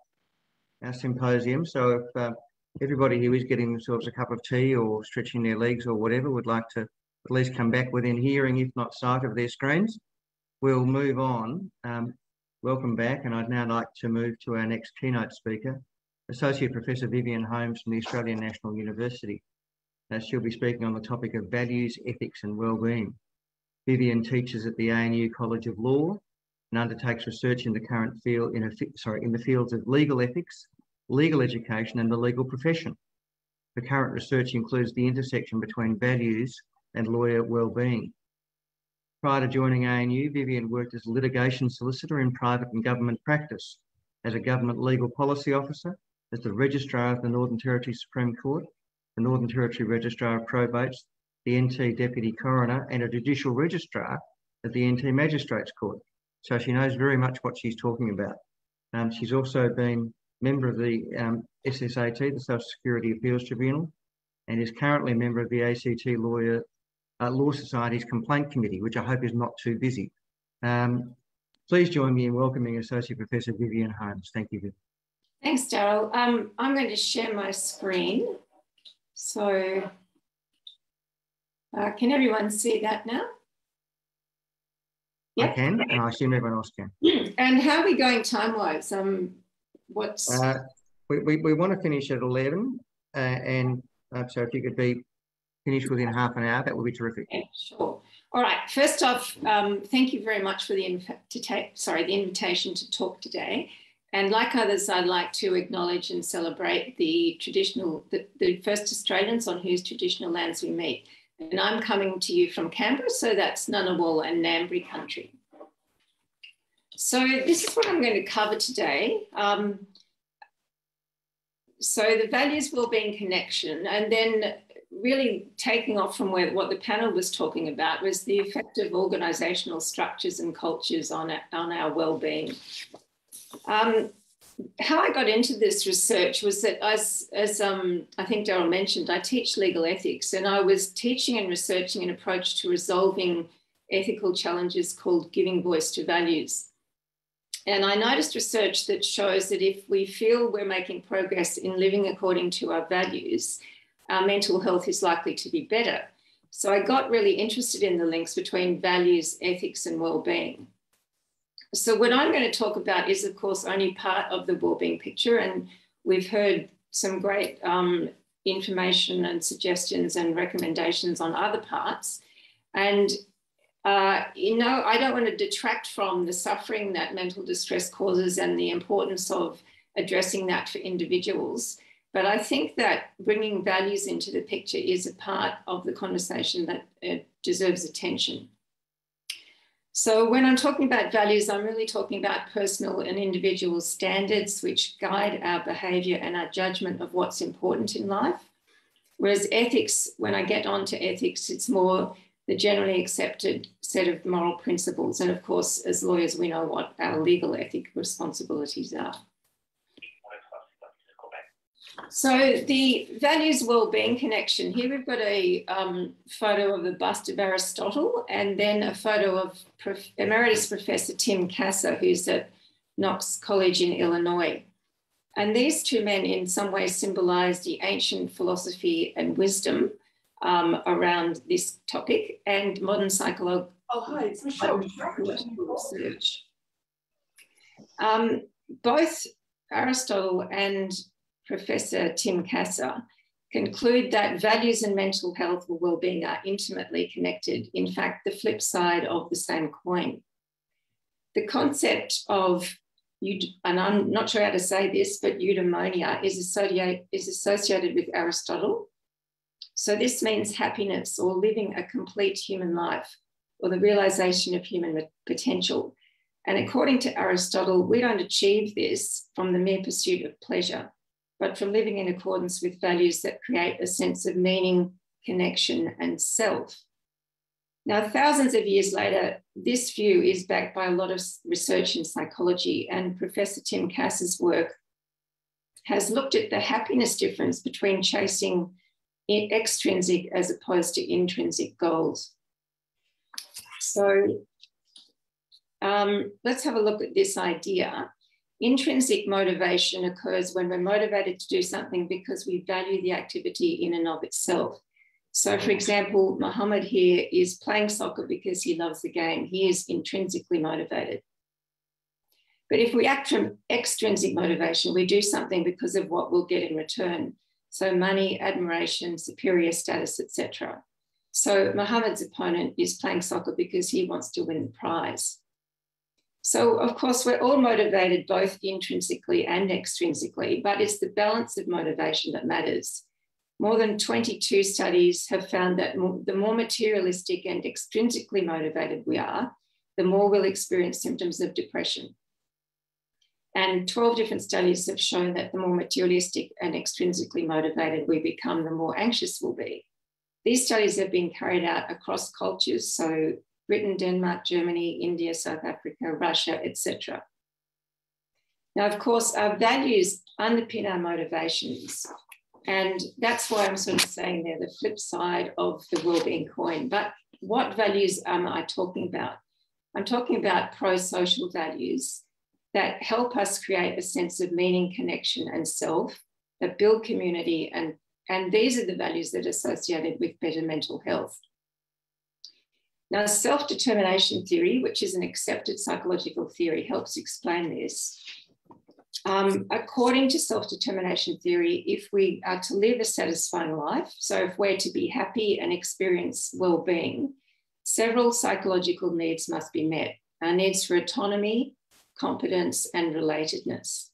symposium? So if everybody who is getting themselves a cup of tea or stretching their legs or whatever would like to at least come back within hearing, if not sight, of their screens, we'll move on. Welcome back, and I'd now like to move to our next keynote speaker, Associate Professor Vivian Holmes from the Australian National University. She'll be speaking on the topic of values, ethics and wellbeing. Vivian teaches at the ANU College of Law and undertakes research in the current field in the fields of legal ethics, legal education, and the legal profession. The current research includes the intersection between values and lawyer wellbeing. Prior to joining ANU, Vivian worked as a litigation solicitor in private and government practice, as a government legal policy officer, as the Registrar of the Northern Territory Supreme Court, the Northern Territory Registrar of Probates, the NT Deputy Coroner, and a Judicial Registrar at the NT Magistrates Court. So she knows very much what she's talking about. She's also been member of the SSAT, the Social Security Appeals Tribunal, and is currently a member of the ACT Law Society's Complaint Committee, which I hope is not too busy. Please join me in welcoming Associate Professor Vivian Holmes. Thank you, Vivian. Thanks, Daryl. I'm going to share my screen. So can everyone see that now? Yep. I can, and I assume everyone else can. And how are we going time-wise? What's... We want to finish at 11, and so if you could be finished within half an hour, that would be terrific. Okay, sure. All right. First off, thank you very much for the invitation to talk today. And like others, I'd like to acknowledge and celebrate the first Australians on whose traditional lands we meet. And I'm coming to you from Canberra, so that's Ngunnawal and Ngambri country. So this is what I'm going to cover today. So the values, wellbeing, connection, and then really taking off from what the panel was talking about was the effect of organisational structures and cultures on our wellbeing. How I got into this research was that as I think Daryl mentioned, I teach legal ethics, and I was teaching and researching an approach to resolving ethical challenges called giving voice to values. And I noticed research that shows that if we feel we're making progress in living according to our values, our mental health is likely to be better. So I got really interested in the links between values, ethics, and well-being. So what I'm going to talk about is, of course, only part of the well-being picture, and we've heard some great information and suggestions and recommendations on other parts. And, you know, I don't want to detract from the suffering that mental distress causes and the importance of addressing that for individuals. But I think that bringing values into the picture is a part of the conversation that deserves attention. So when I'm talking about values, I'm really talking about personal and individual standards which guide our behaviour and our judgment of what's important in life. Whereas ethics, when I get onto ethics, it's more the generally accepted set of moral principles. And of course, as lawyers, we know what our legal ethic responsibilities are. So the values well-being connection, here we've got a photo of the bust of Aristotle and then a photo of Emeritus Professor Tim Kasser, who's at Knox College in Illinois. And these two men in some ways symbolize the ancient philosophy and wisdom around this topic and modern psychological research. Both Aristotle and Professor Tim Kasser conclude that values and mental health or well-being are intimately connected, in fact, the flip side of the same coin. The concept of, and I'm not sure how to say this, but eudaimonia is associated with Aristotle. So this means happiness or living a complete human life or the realization of human potential. And according to Aristotle, we don't achieve this from the mere pursuit of pleasure, but from living in accordance with values that create a sense of meaning, connection, and self. Now, thousands of years later, this view is backed by a lot of research in psychology, and Professor Tim Kasser's work has looked at the happiness difference between chasing extrinsic as opposed to intrinsic goals. So let's have a look at this idea. Intrinsic motivation occurs when we're motivated to do something because we value the activity in and of itself. So, for example, Mohammed here is playing soccer because he loves the game. He is intrinsically motivated. But if we act from extrinsic motivation, we do something because of what we'll get in return. So money, admiration, superior status, etc. So Mohammed's opponent is playing soccer because he wants to win the prize. So, of course, we're all motivated both intrinsically and extrinsically, but it's the balance of motivation that matters. More than 22 studies have found that the more materialistic and extrinsically motivated we are, the more we'll experience symptoms of depression. And 12 different studies have shown that the more materialistic and extrinsically motivated we become, the more anxious we'll be. These studies have been carried out across cultures, so Britain, Denmark, Germany, India, South Africa, Russia, etc. Now, of course, our values underpin our motivations. And that's why I'm sort of saying they're the flip side of the well-being coin. But what values am I talking about? I'm talking about pro-social values that help us create a sense of meaning, connection, and self, that build community. And these are the values that are associated with better mental health. Now, self-determination theory, which is an accepted psychological theory, helps explain this. According to self-determination theory, if we are to live a satisfying life, so if we're to be happy and experience well-being, several psychological needs must be met. Our needs for autonomy, competence, and relatedness.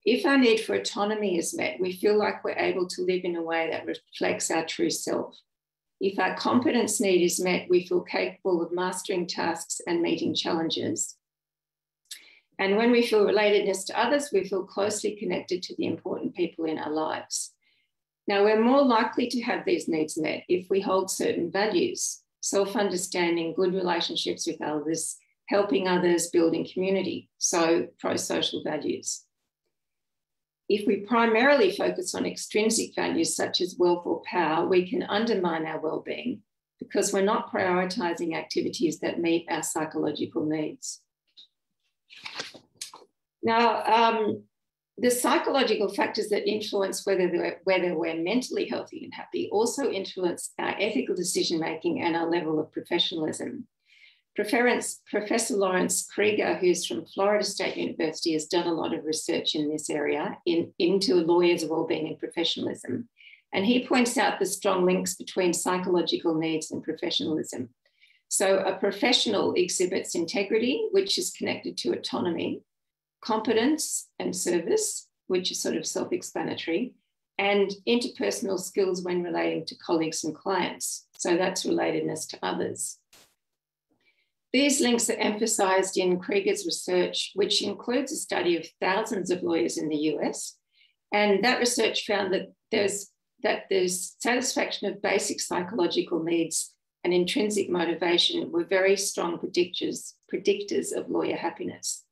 If our need for autonomy is met, we feel like we're able to live in a way that reflects our true self. If our competence need is met, we feel capable of mastering tasks and meeting challenges. And when we feel relatedness to others, we feel closely connected to the important people in our lives. Now, we're more likely to have these needs met if we hold certain values: self-understanding, good relationships with others, helping others, building community, so pro-social values. If we primarily focus on extrinsic values such as wealth or power, we can undermine our well-being because we're not prioritising activities that meet our psychological needs. Now, The psychological factors that influence whether we're mentally healthy and happy also influence our ethical decision-making and our level of professionalism. Professor Lawrence Krieger, who's from Florida State University, has done a lot of research in this area into lawyers' wellbeing and professionalism. And he points out the strong links between psychological needs and professionalism. So a professional exhibits integrity, which is connected to autonomy, competence and service, which is sort of self-explanatory, and interpersonal skills when relating to colleagues and clients. So that's relatedness to others. These links are emphasised in Krieger's research, which includes a study of thousands of lawyers in the US. And that research found that there's satisfaction of basic psychological needs and intrinsic motivation were very strong predictors of lawyer happiness.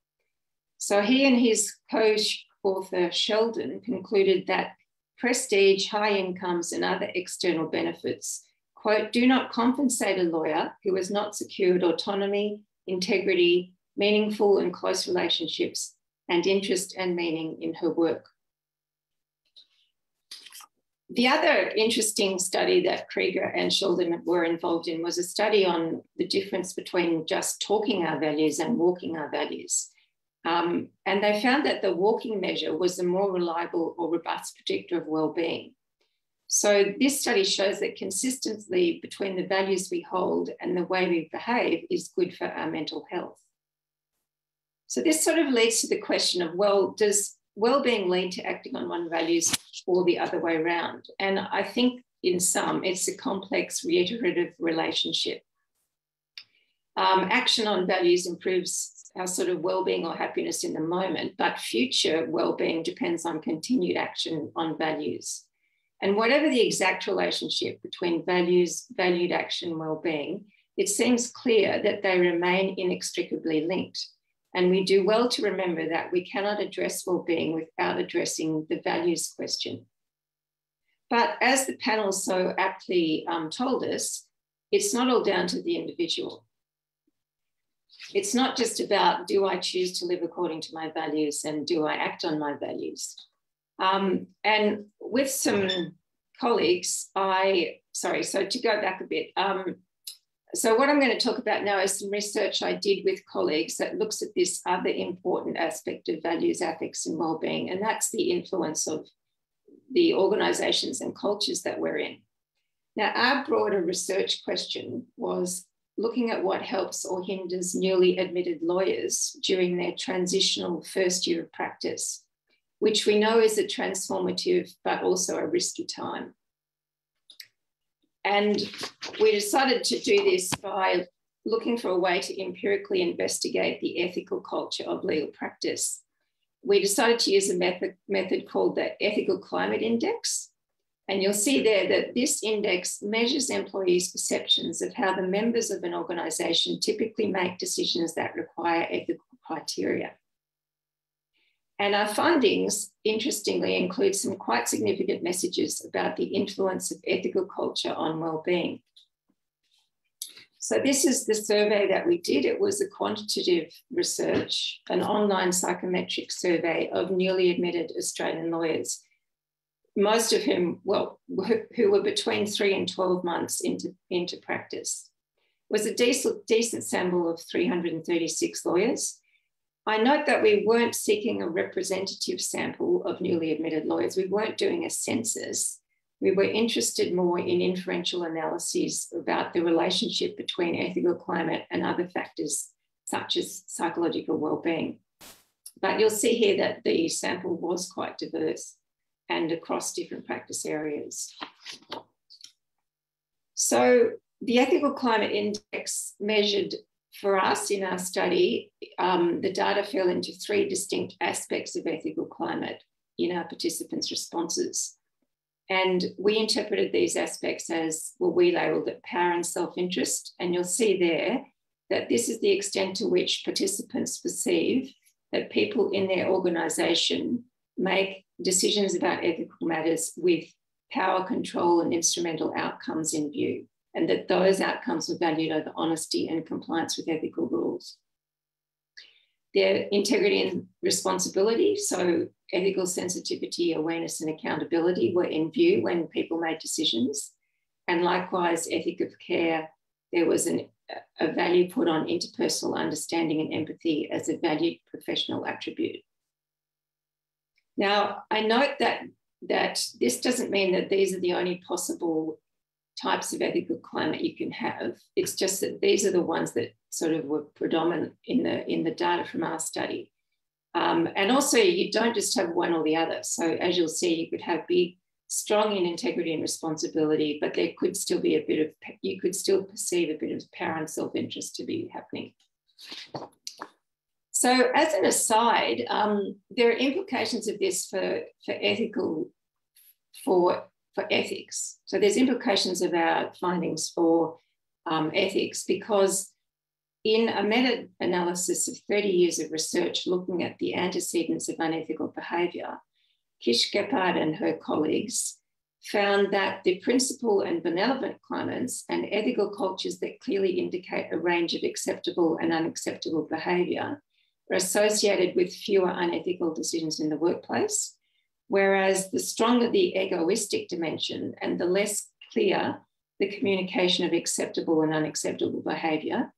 So he and his co-author Sheldon concluded that prestige, high incomes, and other external benefits, quote, do not compensate a lawyer who has not secured autonomy, integrity, meaningful and close relationships, and interest and meaning in her work. The other interesting study that Krieger and Sheldon were involved in was a study on the difference between just talking our values and walking our values. And they found that the walking measure was the more reliable or robust predictor of well-being. So this study shows that consistency between the values we hold and the way we behave is good for our mental health. So this sort of leads to the question of, well, does well-being lead to acting on one's values or the other way around? And I think in some, it's a complex reiterative relationship. Action on values improves our sort of well-being or happiness in the moment, but future well-being depends on continued action on values. And whatever the exact relationship between values, valued action, well-being, it seems clear that they remain inextricably linked. And we do well to remember that we cannot address well-being without addressing the values question. But as the panel so aptly told us, it's not all down to the individual. It's not just about, do I choose to live according to my values and do I act on my values? And with some colleagues, so to go back a bit, so what I'm going to talk about now is some research I did with colleagues that looks at this other important aspect of values, affects, and well-being, and that's the influence of the organisations and cultures that we're in. Now, our broader research question was looking at what helps or hinders newly admitted lawyers during their transitional first year of practice, which we know is a transformative but also a risky time. And we decided to do this by looking for a way to empirically investigate the ethical culture of legal practice. We decided to use a method called the Ethical Climate Index. And you'll see there that this index measures employees' perceptions of how the members of an organisation typically make decisions that require ethical criteria. And our findings, interestingly, include some quite significant messages about the influence of ethical culture on well-being. So this is the survey that we did. It was a quantitative research, an online psychometric survey of newly admitted Australian lawyers, most of whom, who were between 3 and 12 months into practice. It was a decent sample of 336 lawyers. I note that we weren't seeking a representative sample of newly admitted lawyers. We weren't doing a census. We were interested more in inferential analyses about the relationship between ethical climate and other factors, such as psychological well-being. But you'll see here that the sample was quite diverse and across different practice areas. So the Ethical Climate Index measured for us in our study, the data fell into 3 distinct aspects of ethical climate in our participants' responses. And we interpreted these aspects as, well, we labelled it power and self-interest. And you'll see there that this is the extent to which participants perceive that people in their organisation make decisions about ethical matters with power, control, and instrumental outcomes in view, and that those outcomes were valued over honesty and compliance with ethical rules. their integrity and responsibility, so ethical sensitivity, awareness and accountability were in view when people made decisions. And likewise, ethic of care, there was a value put on interpersonal understanding and empathy as a valued professional attribute. Now, I note that this doesn't mean that these are the only possible types of ethical climate you can have. It's just that these are the ones that sort of were predominant in the data from our study. And also, you don't just have one or the other. So as you'll see, you could be strong in integrity and responsibility, but there could still be you could still perceive a bit of power and self-interest to be happening. So as an aside, there are implications of this for ethics. So there's implications of our findings for ethics, because in a meta-analysis of 30 years of research looking at the antecedents of unethical behaviour, Kish Gephardt and her colleagues found that the principal and benevolent climates and ethical cultures that clearly indicate a range of acceptable and unacceptable behaviour are associated with fewer unethical decisions in the workplace, whereas the stronger the egoistic dimension and the less clear the communication of acceptable and unacceptable behaviour,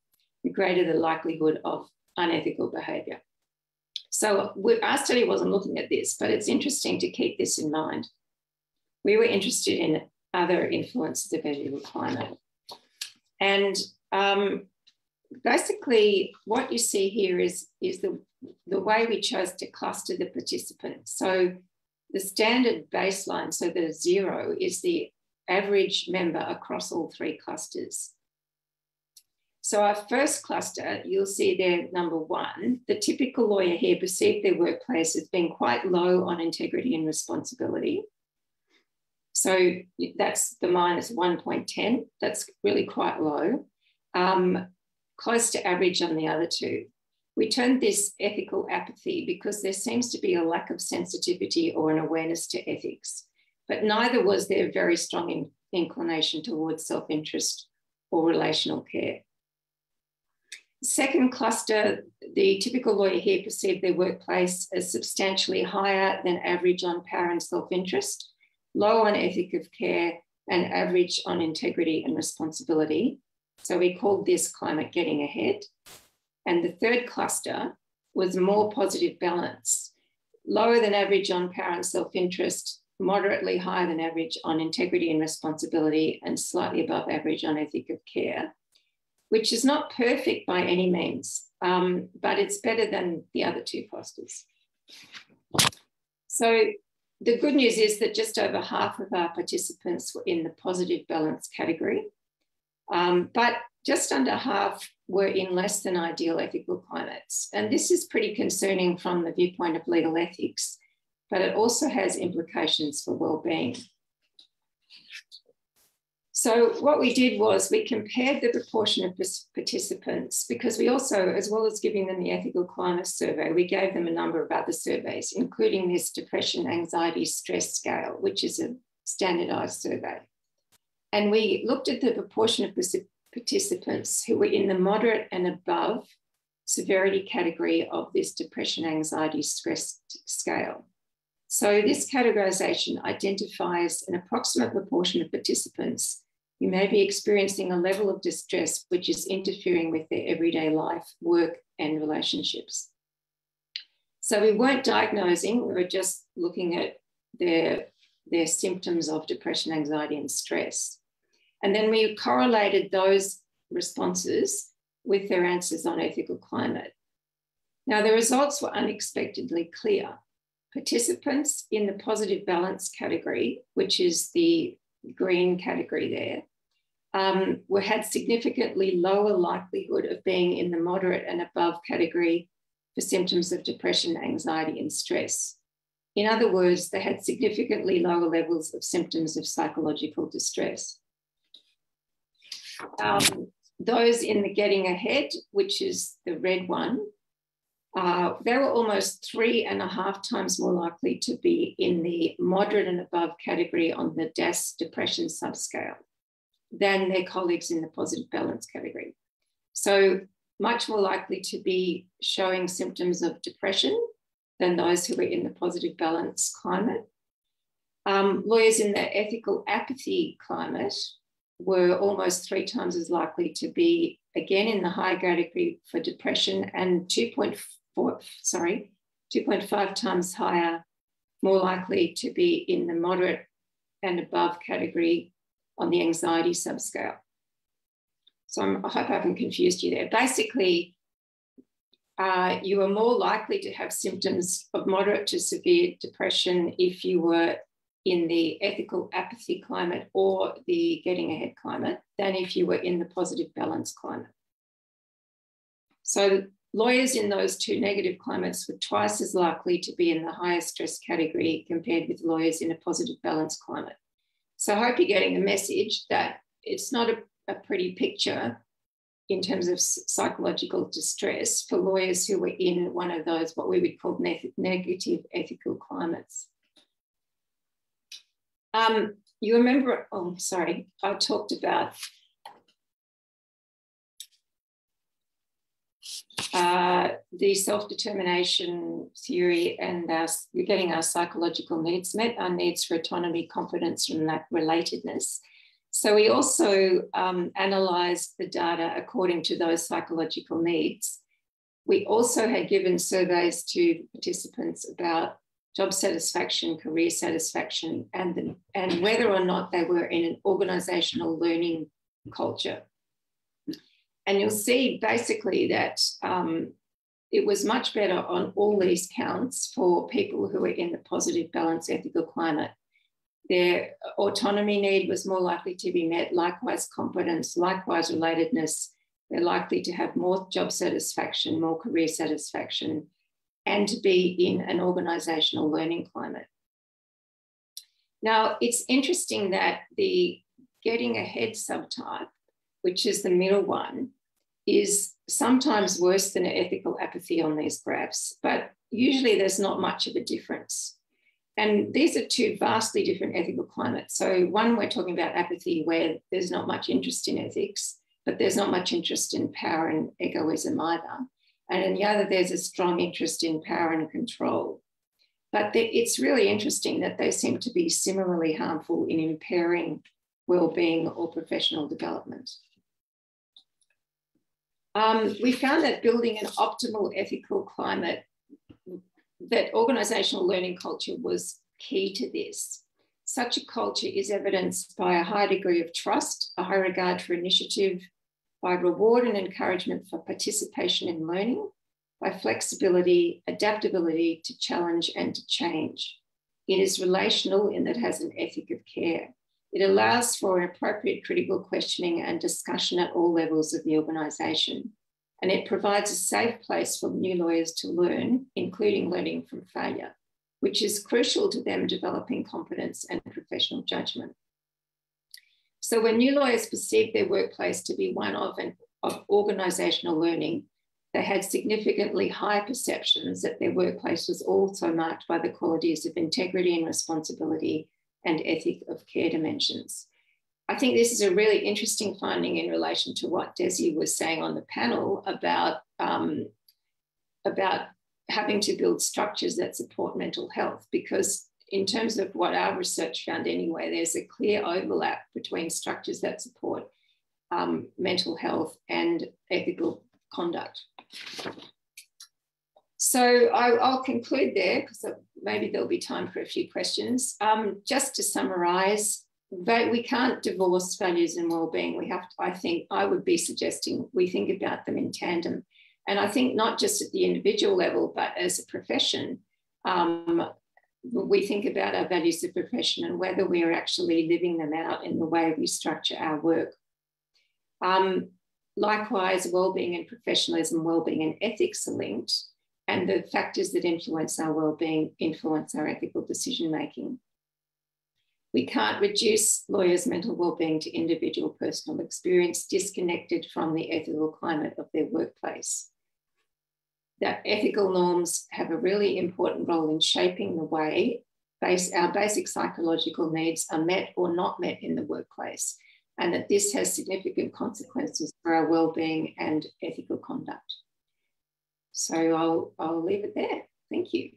the greater the likelihood of unethical behaviour. So our study wasn't looking at this, but it's interesting to keep this in mind. We were interested in other influences of ethical climate. And basically what you see here is the way we chose to cluster the participants. So the standard baseline, so the 0, is the average member across all 3 clusters. So our first cluster, you'll see there, number 1, the typical lawyer here perceived their workplace as being quite low on integrity and responsibility. So that's the minus 1.10. That's really quite low. Close to average on the other 2. We termed this ethical apathy because there seems to be a lack of sensitivity or an awareness to ethics, but neither was there a very strong inclination towards self-interest or relational care. Second cluster, the typical lawyer here perceived their workplace as substantially higher than average on power and self-interest, low on ethic of care, and average on integrity and responsibility. So we called this climate getting ahead. And the third cluster was more positive balance, lower than average on power and self-interest, moderately higher than average on integrity and responsibility, and slightly above average on ethic of care, which is not perfect by any means, but it's better than the other 2 clusters. So the good news is that just over half of our participants were in the positive balance category, but just under half were in less than ideal ethical climates. And this is pretty concerning from the viewpoint of legal ethics, but it also has implications for wellbeing. So what we did was we compared the proportion of participants, because we also, as well as giving them the ethical climate survey, we gave them a number of other surveys, including this depression, anxiety, stress scale, which is a standardized survey. And we looked at the proportion of participants who were in the moderate and above severity category of this depression, anxiety, stress scale. So this categorization identifies an approximate proportion of participants who may be experiencing a level of distress which is interfering with their everyday life, work, and relationships. So we weren't diagnosing, we were just looking at their symptoms of depression, anxiety, and stress. And then we correlated those responses with their answers on ethical climate. Now, the results were unexpectedly clear. Participants in the positive balance category, which is the green category there, had significantly lower likelihood of being in the moderate and above category for symptoms of depression, anxiety, and stress. In other words, they had significantly lower levels of symptoms of psychological distress. Those in the getting ahead, which is the red one, they were almost 3.5 times more likely to be in the moderate and above category on the DASS depression subscale than their colleagues in the positive balance category. So much more likely to be showing symptoms of depression than those who were in the positive balance climate. Lawyers in the ethical apathy climate were almost 3 times as likely to be, again, in the high category for depression, and 2.5 times higher, more likely to be in the moderate and above category on the anxiety subscale. So I hope I haven't confused you there. Basically, you are more likely to have symptoms of moderate to severe depression if you were in the ethical apathy climate or the getting ahead climate than if you were in the positive balance climate. So lawyers in those 2 negative climates were twice as likely to be in the higher stress category compared with lawyers in a positive balance climate. So I hope you're getting the message that it's not a pretty picture in terms of psychological distress for lawyers who were in one of those, what we would call negative ethical climates. You remember, I talked about the self-determination theory and getting our psychological needs met, our needs for autonomy, confidence, and that relatedness. So we also analysed the data according to those psychological needs. We also had given surveys to participants about job satisfaction, career satisfaction, and whether or not they were in an organisational learning culture. And you'll see basically that it was much better on all these counts for people who were in the positive balance ethical climate. Their autonomy need was more likely to be met, likewise competence, likewise relatedness. They're likely to have more job satisfaction, more career satisfaction, and to be in an organisational learning climate. Now, it's interesting that the getting ahead subtype, which is the middle one, is sometimes worse than ethical apathy on these graphs, but usually there's not much of a difference. And these are 2 vastly different ethical climates. So one, we're talking about apathy where there's not much interest in ethics, but there's not much interest in power and egoism either. And in the other, there's a strong interest in power and control. But it's really interesting that they seem to be similarly harmful in impairing wellbeing or professional development. We found that building an optimal ethical climate, that organisational learning culture was key to this. Such a culture is evidenced by a high degree of trust, a high regard for initiative, by reward and encouragement for participation in learning, by flexibility, adaptability to challenge and to change. It is relational in that it has an ethic of care. It allows for appropriate critical questioning and discussion at all levels of the organisation. And it provides a safe place for new lawyers to learn, including learning from failure, which is crucial to them developing competence and professional judgment. So when new lawyers perceived their workplace to be one of organisational learning, they had significantly higher perceptions that their workplace was also marked by the qualities of integrity and responsibility and ethic of care dimensions. I think this is a really interesting finding in relation to what Desi was saying on the panel about having to build structures that support mental health, because in terms of what our research found anyway, there's a clear overlap between structures that support mental health and ethical conduct. So I'll conclude there because maybe there'll be time for a few questions. Just to summarise, we can't divorce values and wellbeing. We have to, I think, I would be suggesting we think about them in tandem. And I think not just at the individual level, but as a profession, we think about our values of profession and whether we are actually living them out in the way we structure our work. Likewise, wellbeing and professionalism, wellbeing and ethics are linked, and the factors that influence our wellbeing influence our ethical decision-making. We can't reduce lawyers' mental wellbeing to individual personal experience disconnected from the ethical climate of their workplace. That ethical norms have a really important role in shaping the way our basic psychological needs are met or not met in the workplace. and that this has significant consequences for our well-being and ethical conduct. So I'll leave it there. Thank you.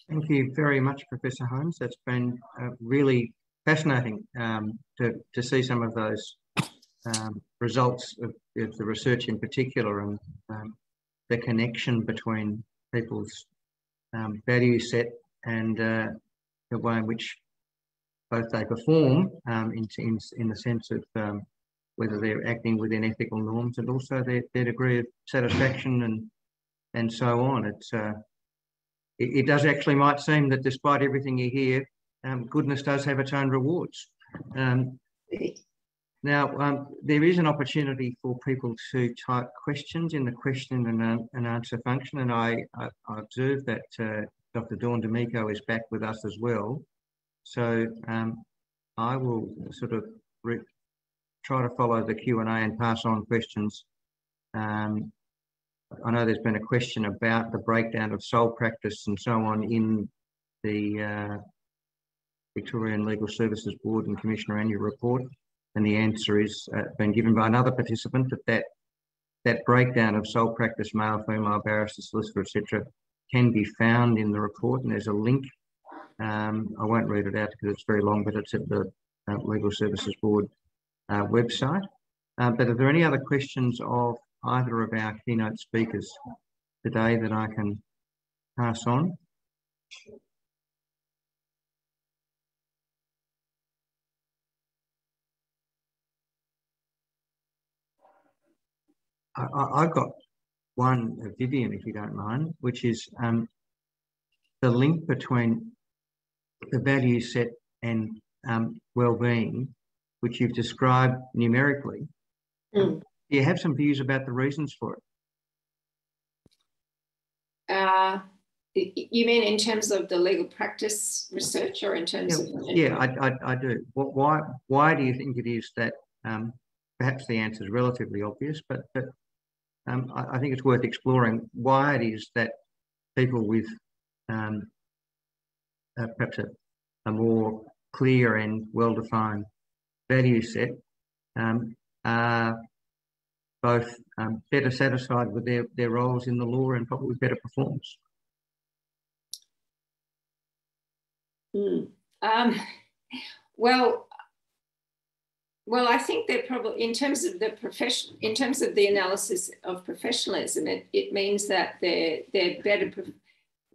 Thank you very much, Professor Holmes. That's been really fascinating to see some of those results of the research in particular, and the connection between people's value set and the way in which both they perform in the sense of whether they're acting within ethical norms, and also their degree of satisfaction and so on. It does actually might seem that despite everything you hear, goodness does have its own rewards. Now, there is an opportunity for people to type questions in the question and answer function, and I observe that Dr. Dawn D'Amico is back with us as well. So I will sort of try to follow the Q&A and pass on questions. I know there's been a question about the breakdown of sole practice and so on in the Victorian Legal Services Board and Commissioner Annual Report. And the answer is been given by another participant that breakdown of sole practice, male, female, barrister, solicitor, etc., can be found in the report. And there's a link. I won't read it out because it's very long, but it's at the Legal Services Board website. But are there any other questions of either of our keynote speakers today that I can pass on? I've got one, Vivian, if you don't mind, which is the link between the value set and well-being, which you've described numerically. Do you have some views about the reasons for it? You mean in terms of the legal practice research, or in terms of... Yeah, I do. Why do you think it is that, perhaps the answer is relatively obvious, but I think it's worth exploring why it is that people with perhaps a more clear and well-defined value set are both better satisfied with their roles in the law and probably better performance. Well, I think they're probably, in terms of the analysis of professionalism, it means that they're better.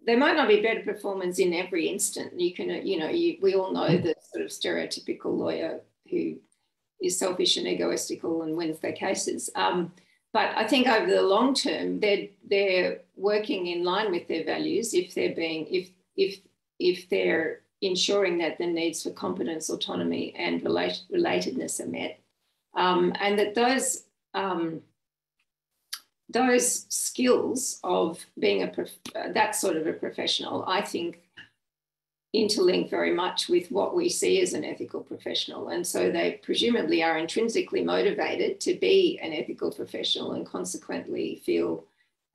They might not be better performance in every instant. We all know the sort of stereotypical lawyer who is selfish and egoistical and wins their cases. But I think over the long term, they're working in line with their values if they're ensuring that the needs for competence, autonomy, and relatedness are met, and that those skills of being that sort of a professional, I think, interlink very much with what we see as an ethical professional. And so they presumably are intrinsically motivated to be an ethical professional and consequently feel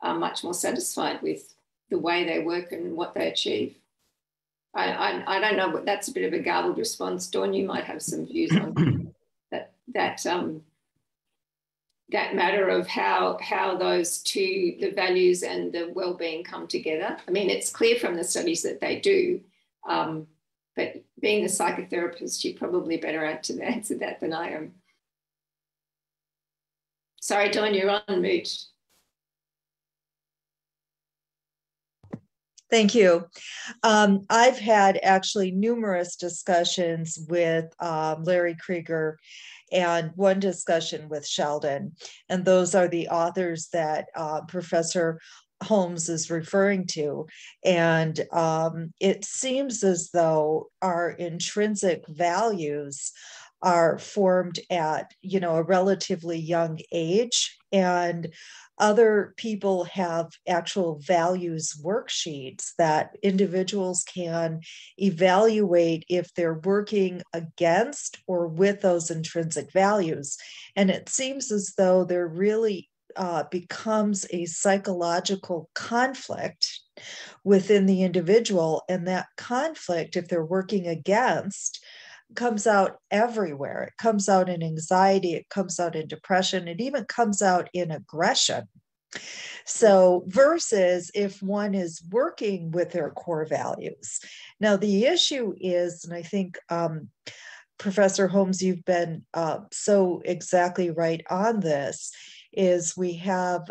much more satisfied with the way they work and what they achieve. I don't know, but that's a bit of a garbled response. Dawn, you might have some views on that matter of how those two, the values and the well-being, come together. I mean, it's clear from the studies that they do, but being a psychotherapist, you're probably better able to answer that than I am. Sorry, Dawn, you're on mute. Thank you. I've had actually numerous discussions with Larry Krieger and one discussion with Sheldon, and those are the authors that Professor Holmes is referring to. And it seems as though our intrinsic values are formed at, a relatively young age, and other people have actual values worksheets that individuals can evaluate if they're working against or with those intrinsic values. And it seems as though there really becomes a psychological conflict within the individual, and that conflict, if they're working against comes out everywhere. It comes out in anxiety, it comes out in depression, it even comes out in aggression. So versus if one is working with their core values. Now, the issue is, and I think Professor Holmes, you've been so exactly right on this, is we have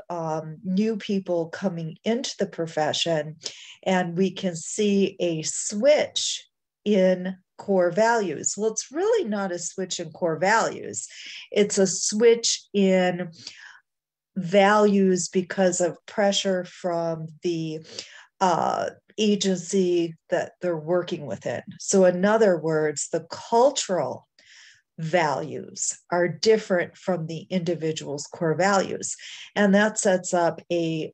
new people coming into the profession, and we can see a switch in core values. Well, it's really not a switch in core values. It's a switch in values because of pressure from the agency that they're working within. So in other words, the cultural values are different from the individual's core values. And that sets up a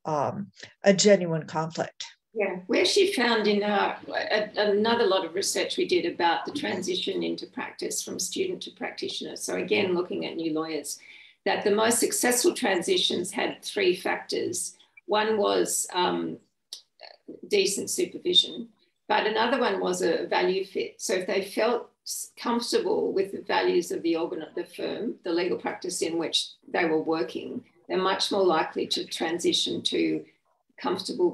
genuine conflict. Yeah, we actually found in another lot of research we did about the transition into practice from student to practitioner. So again, looking at new lawyers, that the most successful transitions had 3 factors. One was decent supervision, but another one was a value fit. So if they felt comfortable with the values of the firm, the legal practice in which they were working, they're much more likely to transition to comfortable,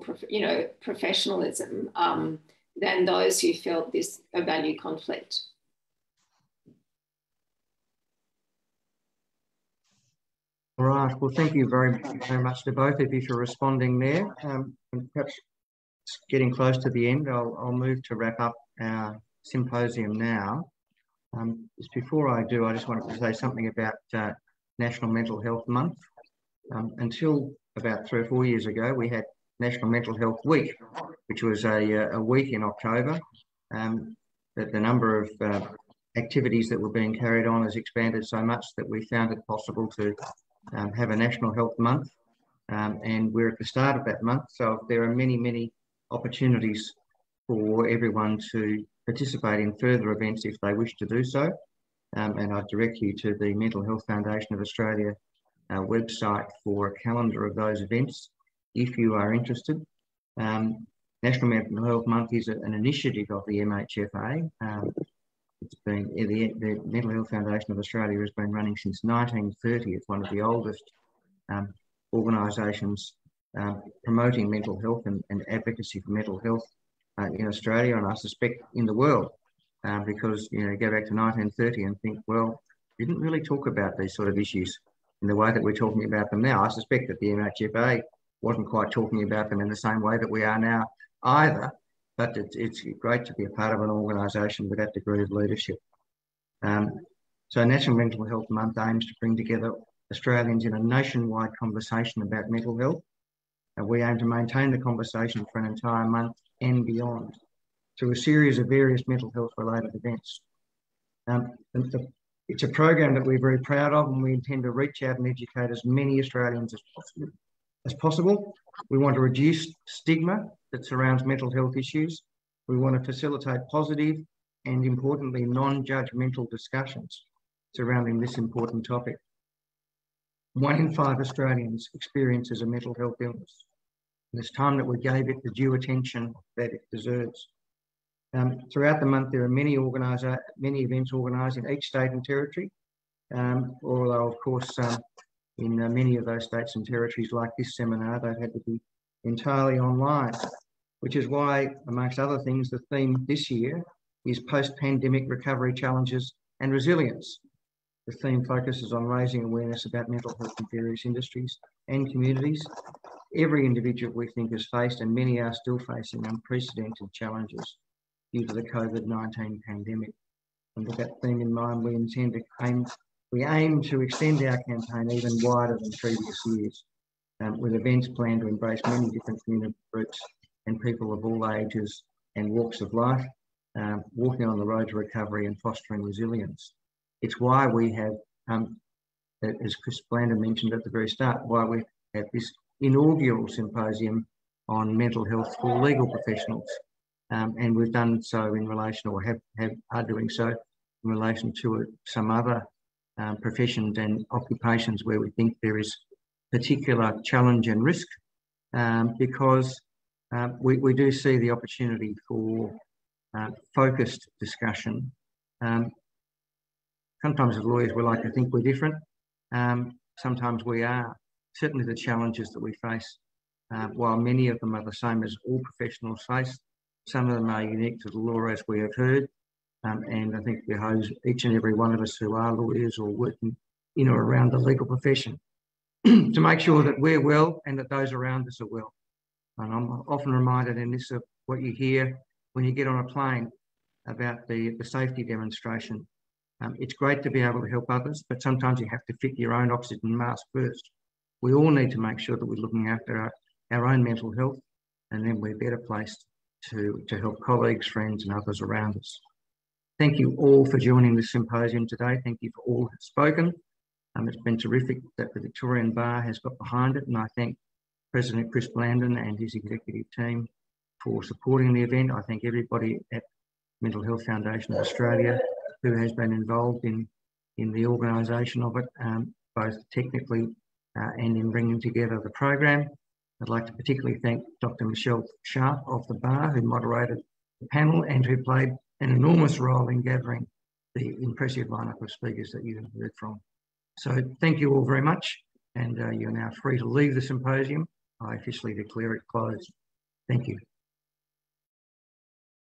professionalism than those who felt a value conflict. All right. Well, thank you very much to both of you for responding there. And perhaps getting close to the end, I'll move to wrap up our symposium now. Just before I do, I just wanted to say something about National Mental Health Month. Until about 3 or 4 years ago, we had National Mental Health Week, which was a week in October. That the number of activities that were being carried on has expanded so much that we found it possible to have a National Health Month. And we're at the start of that month, so there are many, many opportunities for everyone to participate in further events if they wish to do so. And I direct you to the Mental Health Foundation of Australia website for a calendar of those events if you are interested. National Mental Health Month is an initiative of the MHFA. It's been the Mental Health Foundation of Australia has been running since 1930. It's one of the oldest organisations promoting mental health and advocacy for mental health in Australia, and I suspect in the world, because go back to 1930 and think, well, we didn't really talk about these sort of issues in the way that we're talking about them now. I suspect that the MHFA wasn't quite talking about them in the same way that we are now either, but it's great to be a part of an organisation with that degree of leadership. So National Mental Health Month aims to bring together Australians in a nationwide conversation about mental health. And we aim to maintain the conversation for an entire month and beyond through a series of various mental health related events. It's a program that we're very proud of, and we intend to reach out and educate as many Australians as possible. We want to reduce stigma that surrounds mental health issues. We want to facilitate positive and, importantly, non-judgmental discussions surrounding this important topic. 1 in 5 Australians experiences a mental health illness. And it's time that we gave it the due attention that it deserves. Throughout the month, there are many events organised in each state and territory, although, of course, in many of those states and territories, like this seminar, they've had to be entirely online, which is why, amongst other things, the theme this year is post-pandemic recovery challenges and resilience. The theme focuses on raising awareness about mental health in various industries and communities. Every individual, we think, has faced, and many are still facing, unprecedented challenges due to the COVID-19 pandemic. And with that theme in mind, we aim to extend our campaign even wider than previous years, with events planned to embrace many different community groups and people of all ages and walks of life, walking on the road to recovery and fostering resilience. It's why we have, as Chris Blander mentioned at the very start, why we have this inaugural symposium on mental health for legal professionals. And we've done so in relation, or are doing so in relation to some other professions and occupations where we think there is particular challenge and risk, because we do see the opportunity for focused discussion Sometimes as lawyers, we like to think we're different. Sometimes we are. Certainly the challenges that we face, while many of them are the same as all professionals face, some of them are unique to the law, as we have heard. And I think it behoves each and every one of us who are lawyers or working in or around the legal profession to make sure that we're well and that those around us are well. And I'm often reminded in this of what you hear when you get on a plane about the safety demonstration. It's great to be able to help others, but sometimes you have to fit your own oxygen mask first. We all need to make sure that we're looking after our own mental health, and then we're better placed to help colleagues, friends and others around us. Thank you all for joining this symposium today. Thank you for all who've spoken. It's been terrific that the Victorian Bar has got behind it, and I thank President Chris Blandon and his executive team for supporting the event. I thank everybody at Mental Health Foundation of Australia who has been involved in the organisation of it, both technically and in bringing together the program. I'd like to particularly thank Dr. Michelle Sharp of the Bar, who moderated the panel and who played an enormous role in gathering the impressive lineup of speakers that you have heard from. So thank you all very much, and you're now free to leave the symposium. I officially declare it closed. Thank you.